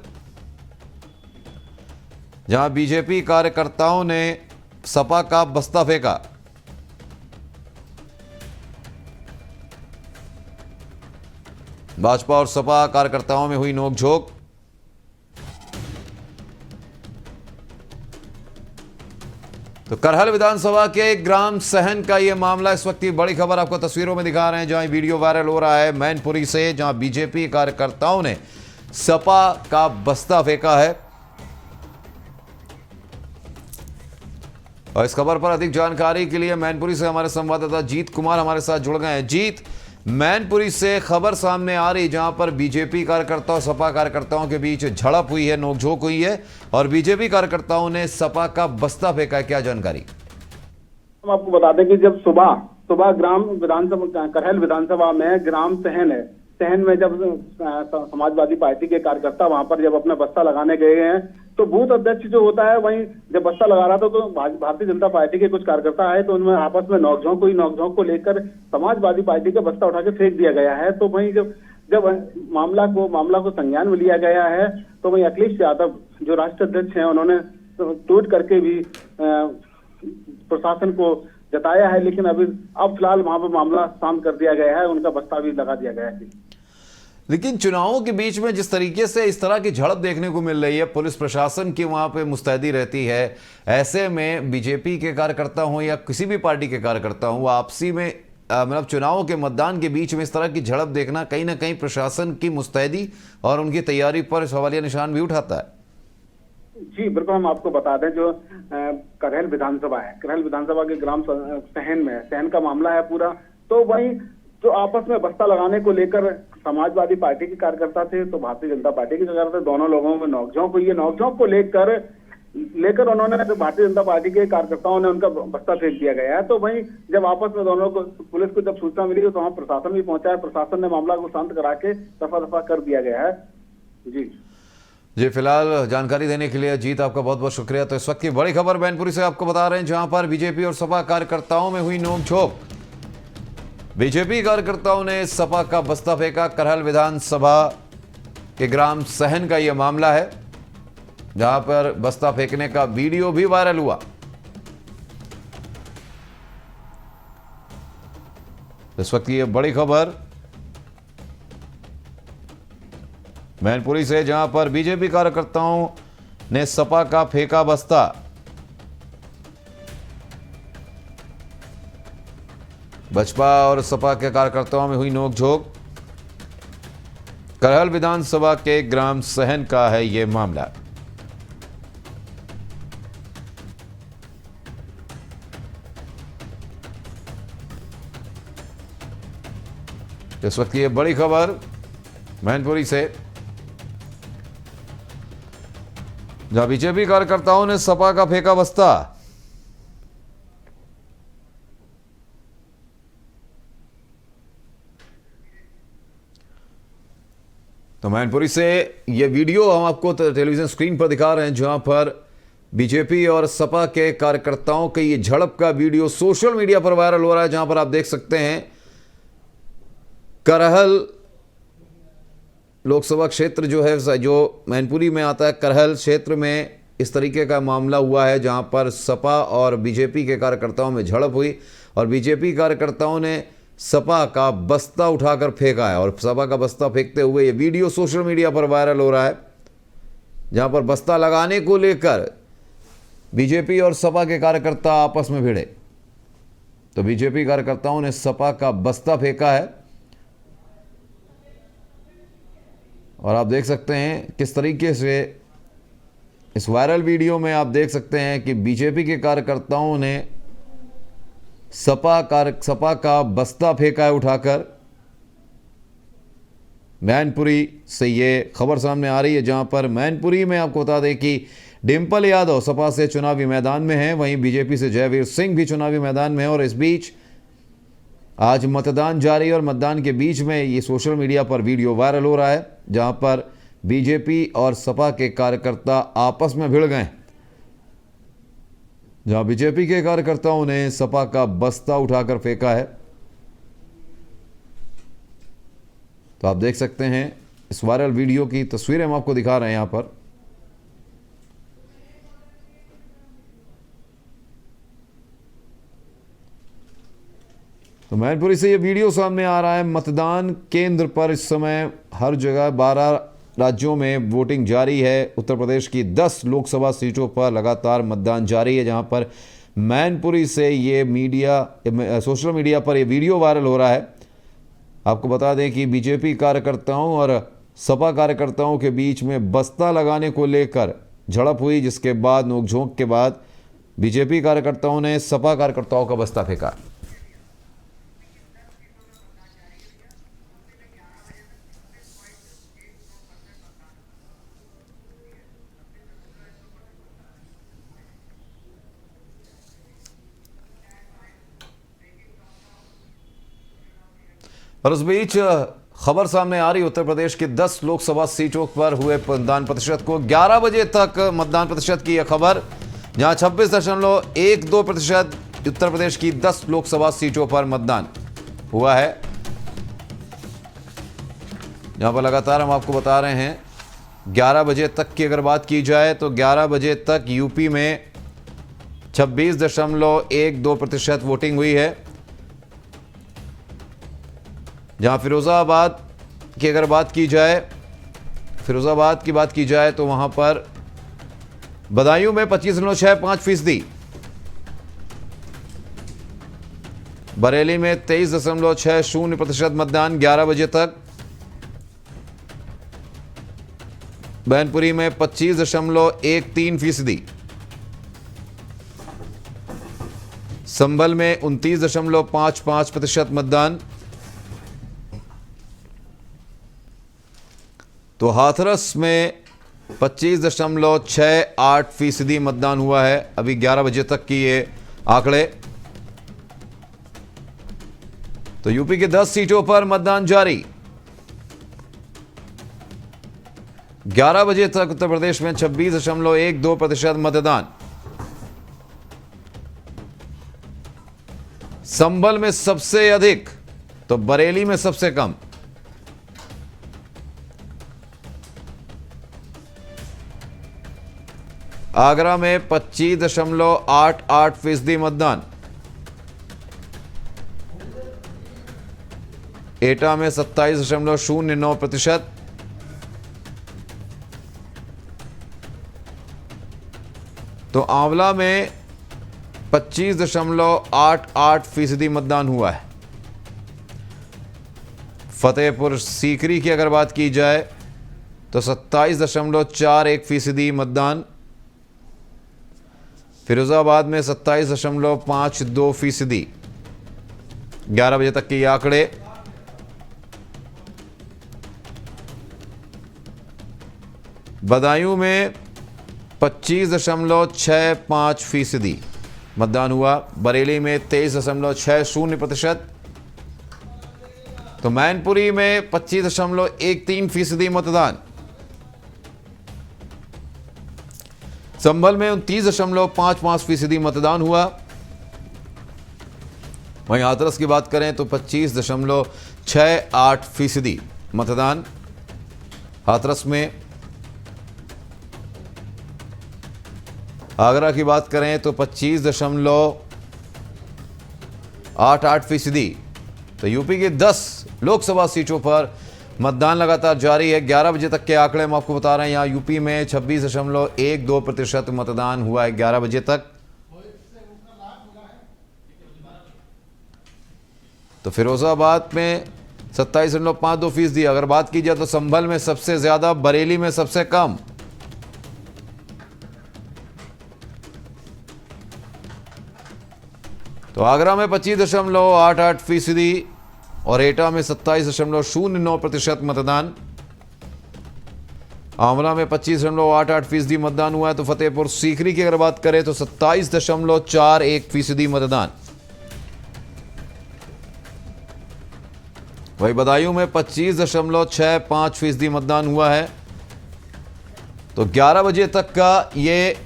जहां बीजेपी कार्यकर्ताओं ने सपा का बस्ता फेंका। भाजपा और सपा कार्यकर्ताओं में हुई नोकझोंक। तो करहल विधानसभा के ग्राम सहन का यह मामला, इस वक्त की बड़ी खबर आपको तस्वीरों में दिखा रहे हैं, जहां वीडियो वायरल हो रहा है मैनपुरी से, जहां बीजेपी कार्यकर्ताओं ने सपा का बस्ता फेंका है। और इस खबर पर अधिक जानकारी के लिए मैनपुरी से हमारे संवाददाता जीत कुमार हमारे साथ जुड़ गए हैं। जीत, मैनपुरी से खबर सामने आ रही जहां पर बीजेपी कार्यकर्ताओं और सपा कार्यकर्ताओं के बीच झड़प हुई है, नोकझोंक हुई है और बीजेपी कार्यकर्ताओं ने सपा का बस्ता फेंका है। क्या जानकारी? हम आपको बता दें कि जब सुबह ग्राम विधानसभा करहल विधानसभा में ग्राम सहन है, सहन में जब समाजवादी पार्टी के कार्यकर्ता वहां पर जब अपना बस्ता लगाने गए हैं तो बूथ अध्यक्ष जो होता है वहीं जब बस्ता लगा रहा था तो भारतीय जनता पार्टी के कुछ कार्यकर्ता आए तो उनमें आपस में नोकझोंक हुई। नोकझोंक को लेकर समाजवादी पार्टी का बस्ता उठा के फेंक दिया गया है। तो वहीं जब मामला को संज्ञान में लिया गया है तो वहीं अखिलेश यादव जो राष्ट्रीय अध्यक्ष हैं उन्होंने ट्वीट करके भी प्रशासन को जताया है, लेकिन अब फिलहाल वहां पर मामला शांत कर दिया गया है, उनका बस्ता भी लगा दिया गया है। लेकिन चुनावों के बीच में जिस तरीके से इस तरह की झड़प देखने को मिल रही है, पुलिस प्रशासन की वहां पे मुस्तैदी रहती है, ऐसे में बीजेपी के कार्यकर्ता हों या किसी भी पार्टी के कार्यकर्ता हों, वो आपसी में मतलब चुनावों के मतदान के बीच में इस तरह की झड़प देखना कहीं ना कहीं प्रशासन की मुस्तैदी और उनकी तैयारी पर सवालिया निशान भी उठाता है। जी बिल्कुल, हम आपको बता दें जो करहल विधानसभा है, करहल विधानसभा के ग्राम सहन का मामला है पूरा। तो वहीं जो आपस में बस्ता लगाने को लेकर समाजवादी पार्टी के कार्यकर्ता थे तो भारतीय जनता पार्टी के कार्यकर्ता, दोनों लोगों में नोकझोंक हुई है। नोकझोंक को लेकर उन्होंने भारतीय जनता पार्टी के कार्यकर्ताओं ने उनका बस्ता फेंक दिया गया है। तो वहीं जब आपस में दोनों को पुलिस को जब सूचना मिली तो वहां प्रशासन भी पहुंचा है, प्रशासन ने मामला को शांत करा के दफा कर दिया गया है। जी फिलहाल जानकारी देने के लिए जीत आपका बहुत बहुत शुक्रिया। तो इस वक्त की बड़ी खबर मैनपुरी से आपको बता रहे हैं, जहां पर बीजेपी और सपा कार्यकर्ताओं में हुई नोकझोंक। बीजेपी कार्यकर्ताओं ने सपा का बस्ता फेंका। करहल विधानसभा के ग्राम सहन का यह मामला है, जहां पर बस्ता फेंकने का वीडियो भी वायरल हुआ। इस वक्त की यह बड़ी खबर मैनपुरी से, जहां पर बीजेपी कार्यकर्ताओं ने सपा का फेंका बस्ता। बसपा और सपा के कार्यकर्ताओं में हुई नोकझोंक। करहल विधानसभा के ग्राम सहन का है यह मामला। इस वक्त की यह बड़ी खबर मैनपुरी से, जहां बीजेपी कार्यकर्ताओं ने सपा का फेंका बस्ता। तो मैनपुरी से ये वीडियो हम आपको टेलीविजन स्क्रीन पर दिखा रहे हैं, जहां पर बीजेपी और सपा के कार्यकर्ताओं के ये झड़प का वीडियो सोशल मीडिया पर वायरल हो रहा है, जहां पर आप देख सकते हैं करहल लोकसभा क्षेत्र जो है, जो मैनपुरी में आता है, करहल क्षेत्र में इस तरीके का मामला हुआ है, जहां पर सपा और बीजेपी के कार्यकर्ताओं में झड़प हुई और बीजेपी कार्यकर्ताओं ने सपा का बस्ता उठाकर फेंका है। और सपा का बस्ता फेंकते हुए ये वीडियो सोशल मीडिया पर वायरल हो रहा है, जहां पर बस्ता लगाने को लेकर बीजेपी और सपा के कार्यकर्ता आपस में भिड़े। तो बीजेपी कार्यकर्ताओं ने सपा का बस्ता फेंका है और आप देख सकते हैं किस तरीके से इस वायरल वीडियो में आप देख सकते हैं कि बीजेपी के कार्यकर्ताओं ने सपा का बस्ता फेंका है उठाकर। मैनपुरी से ये खबर सामने आ रही है, जहां पर मैनपुरी में आपको बता दें कि डिंपल यादव सपा से चुनावी मैदान में हैं, वहीं बीजेपी से जयवीर सिंह भी चुनावी मैदान में हैं। और इस बीच आज मतदान जारी और मतदान के बीच में ये सोशल मीडिया पर वीडियो वायरल हो रहा है, जहां पर बीजेपी और सपा के कार्यकर्ता आपस में भिड़ गए, जहां बीजेपी के कार्यकर्ताओं ने सपा का बस्ता उठाकर फेंका है। तो आप देख सकते हैं इस वायरल वीडियो की तस्वीरें हम आपको दिखा रहे हैं यहां पर। तो मैनपुरी से ये वीडियो सामने आ रहा है। मतदान केंद्र पर इस समय हर जगह 12 राज्यों में वोटिंग जारी है। उत्तर प्रदेश की 10 लोकसभा सीटों पर लगातार मतदान जारी है, जहां पर मैनपुरी से ये सोशल मीडिया पर ये वीडियो वायरल हो रहा है। आपको बता दें कि बीजेपी कार्यकर्ताओं और सपा कार्यकर्ताओं के बीच में बस्ता लगाने को लेकर झड़प हुई, जिसके बाद नोकझोंक के बाद बीजेपी कार्यकर्ताओं ने सपा कार्यकर्ताओं का बस्ता फेंका। और उस बीच खबर सामने आ रही, उत्तर प्रदेश की 10 लोकसभा सीटों पर हुए मतदान प्रतिशत को 11 बजे तक मतदान प्रतिशत की यह खबर, जहां 26.12% उत्तर प्रदेश की 10 लोकसभा सीटों पर मतदान हुआ है। यहां पर लगातार हम आपको बता रहे हैं 11 बजे तक की अगर बात की जाए तो 11 बजे तक यूपी में 26.12% वोटिंग हुई है। जहां फिरोजाबाद की अगर बात की जाए, फिरोजाबाद की बात की जाए तो वहां पर बदायूं में 25.65%, बरेली में 23.60% मतदान 11 बजे तक, मैनपुरी में 25.13%, संभल में 29.55% मतदान, तो हाथरस में 25.68% मतदान हुआ है अभी 11 बजे तक की ये आंकड़े। तो यूपी के 10 सीटों पर मतदान जारी। 11 बजे तक उत्तर प्रदेश में 26.12% मतदान। संभल में सबसे अधिक तो बरेली में सबसे कम। आगरा में 25.88% मतदान, एटा में 27.09%, तो आंवला में 25.88% मतदान हुआ है। फतेहपुर सीकरी की अगर बात की जाए तो 27.41% मतदान, फिरोजाबाद में 27.52%। 11 बजे तक के ये आंकड़े। बदायूं में 25.65% मतदान हुआ, बरेली में 23.60%, तो मैनपुरी में 25.13% मतदान, संभल में 29.55% मतदान हुआ। वहीं हाथरस की बात करें तो 25.68% मतदान हाथरस में। आगरा की बात करें तो 25.88%। तो यूपी की 10 लोकसभा सीटों पर मतदान लगातार जारी है। 11 बजे तक के आंकड़े हम आपको बता रहे हैं। यहाँ यूपी में 26.12% मतदान हुआ है 11 बजे तक। तो फिरोजाबाद में 27.52%। अगर बात की जाए तो संभल में सबसे ज्यादा, बरेली में सबसे कम। तो आगरा में 25.88% और एटा में 27.09% मतदान। आंवला में 25.88% मतदान हुआ है। तो फतेहपुर सीकरी की अगर बात करें तो 27.41% मतदान। वही बदायूं में 25.65% मतदान हुआ है। तो 11 बजे तक का ये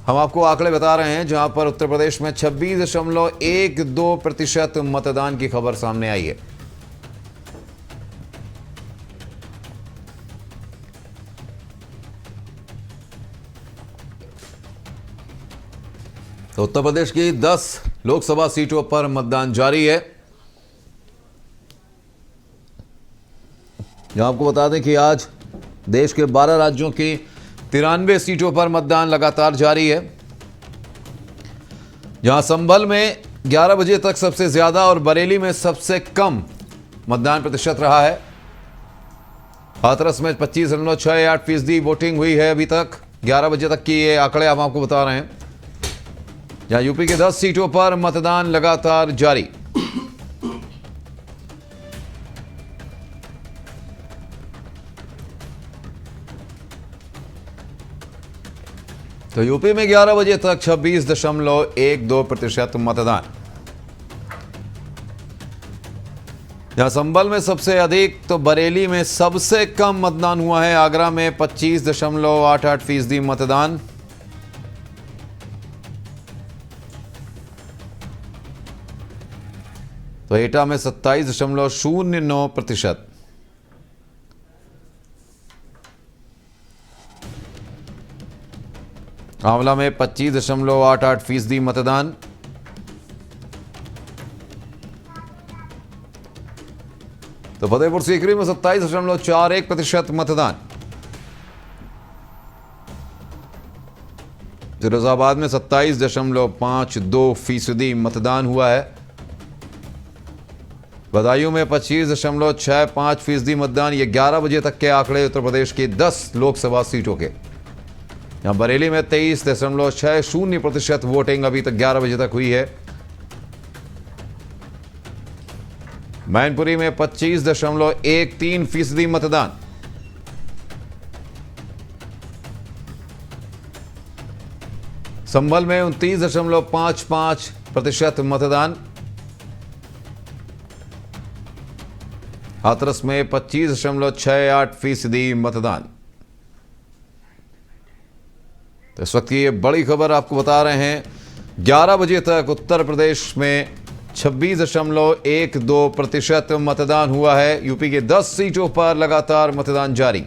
हम आपको आंकड़े बता रहे हैं, जहां पर उत्तर प्रदेश में 26.12% मतदान की खबर सामने आई है। तो उत्तर प्रदेश की 10 लोकसभा सीटों पर मतदान जारी है। जहां आपको बता दें कि आज देश के 12 राज्यों की 93 सीटों पर मतदान लगातार जारी है, जहां संभल में 11 बजे तक सबसे ज्यादा और बरेली में सबसे कम मतदान प्रतिशत रहा है। हाथरस में 25.68% वोटिंग हुई है अभी तक, 11 बजे तक की ये आंकड़े हम आपको बता रहे हैं। जहां यूपी के 10 सीटों पर मतदान लगातार जारी। तो यूपी में 11 बजे तक 26.12% मतदान। जहां संभल में सबसे अधिक तो बरेली में सबसे कम मतदान हुआ है। आगरा में 25.88% मतदान। तो एटा में 27.09%। आंवला में 25.88% मतदान। तो फतेहपुर सीकरी में 27.41% मतदान। फिरोजाबाद में 27.52% मतदान हुआ है। बदायूं में 25.65% मतदान। ये 11 बजे तक के आंकड़े उत्तर प्रदेश की 10 लोकसभा सीटों के। यहां बरेली में 23.60% वोटिंग अभी तक 11 बजे तक हुई है। मैनपुरी में 25.13% मतदान। संभल में 29.55% मतदान। हाथरस में 25.68% मतदान। तो इस वक्त की ये बड़ी खबर आपको बता रहे हैं, 11 बजे तक उत्तर प्रदेश में 26.12% मतदान हुआ है। यूपी के 10 सीटों पर लगातार मतदान जारी।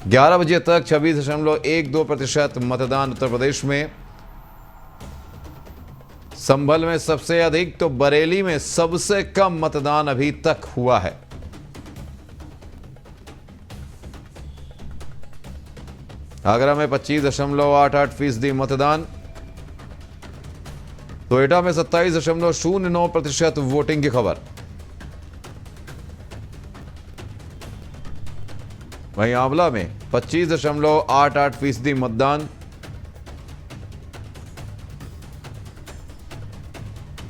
11 बजे तक 26.12% मतदान उत्तर प्रदेश में। संभल में सबसे अधिक तो बरेली में सबसे कम मतदान अभी तक हुआ है। आगरा में 25.88% मतदान। तो एटा में 27.09% वोटिंग की खबर। वहीं आंवला में 25.88% मतदान।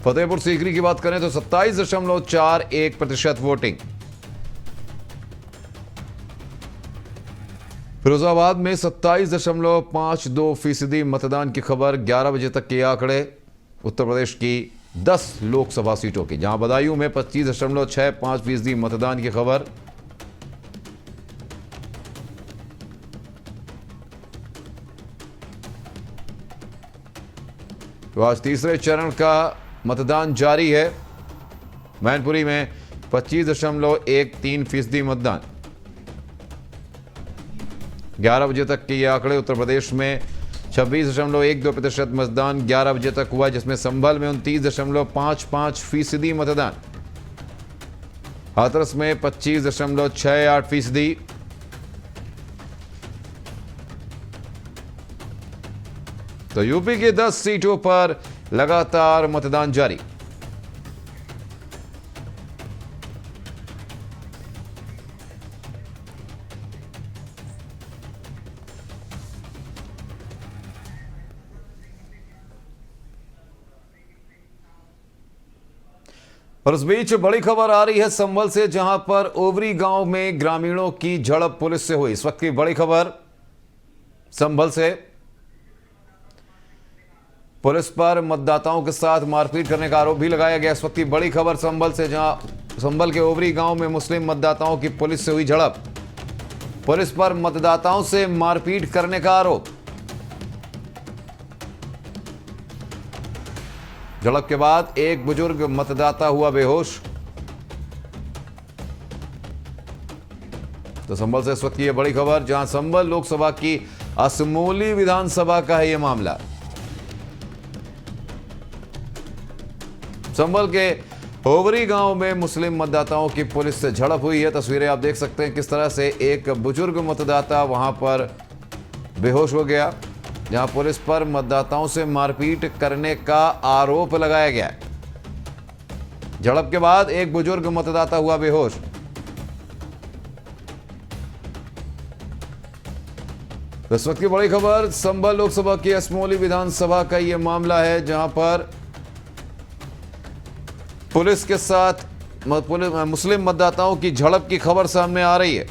फतेहपुर सीकरी की बात करें तो 27.41% वोटिंग। फिरोजाबाद में 27.52% मतदान की खबर। 11 बजे तक के आंकड़े उत्तर प्रदेश की 10 लोकसभा सीटों की, जहां बदायूं में 25.65% मतदान की खबर। तो आज तीसरे चरण का मतदान जारी है। मैनपुरी में 25.13% मतदान। 11 बजे तक के ये आंकड़े उत्तर प्रदेश में 26.12% मतदान 11 बजे तक हुआ, जिसमें संभल में 29.55% मतदान। हाथरस में 25.68%। तो यूपी के 10 सीटों पर लगातार मतदान जारी। और उस बीच बड़ी खबर आ रही है संभल से, जहां पर ओवरी गांव में ग्रामीणों की झड़प पुलिस से हुई। इस वक्त की बड़ी खबर संभल से। पुलिस पर मतदाताओं के साथ मारपीट करने का आरोप भी लगाया गया। इस वक्त की बड़ी खबर संभल से, जहां संभल के ओवरी गांव में मुस्लिम मतदाताओं की पुलिस से हुई झड़प। पुलिस पर मतदाताओं से मारपीट करने का आरोप। झड़प के बाद एक बुजुर्ग मतदाता हुआ बेहोश। तो संभल से इस वक्त की यह बड़ी खबर, जहां संभल लोकसभा की असमोली विधानसभा का है यह मामला। संभल के ओवरी गांव में मुस्लिम मतदाताओं की पुलिस से झड़प हुई है। तस्वीरें आप देख सकते हैं किस तरह से एक बुजुर्ग मतदाता वहां पर बेहोश हो गया, जहां पुलिस पर मतदाताओं से मारपीट करने का आरोप लगाया गया है। झड़प के बाद एक बुजुर्ग मतदाता हुआ बेहोश। इस वक्त की बड़ी खबर संभल लोकसभा की असमोली विधानसभा का यह मामला है, जहां पर पुलिस के साथ मुस्लिम मतदाताओं की झड़प की खबर सामने आ रही है।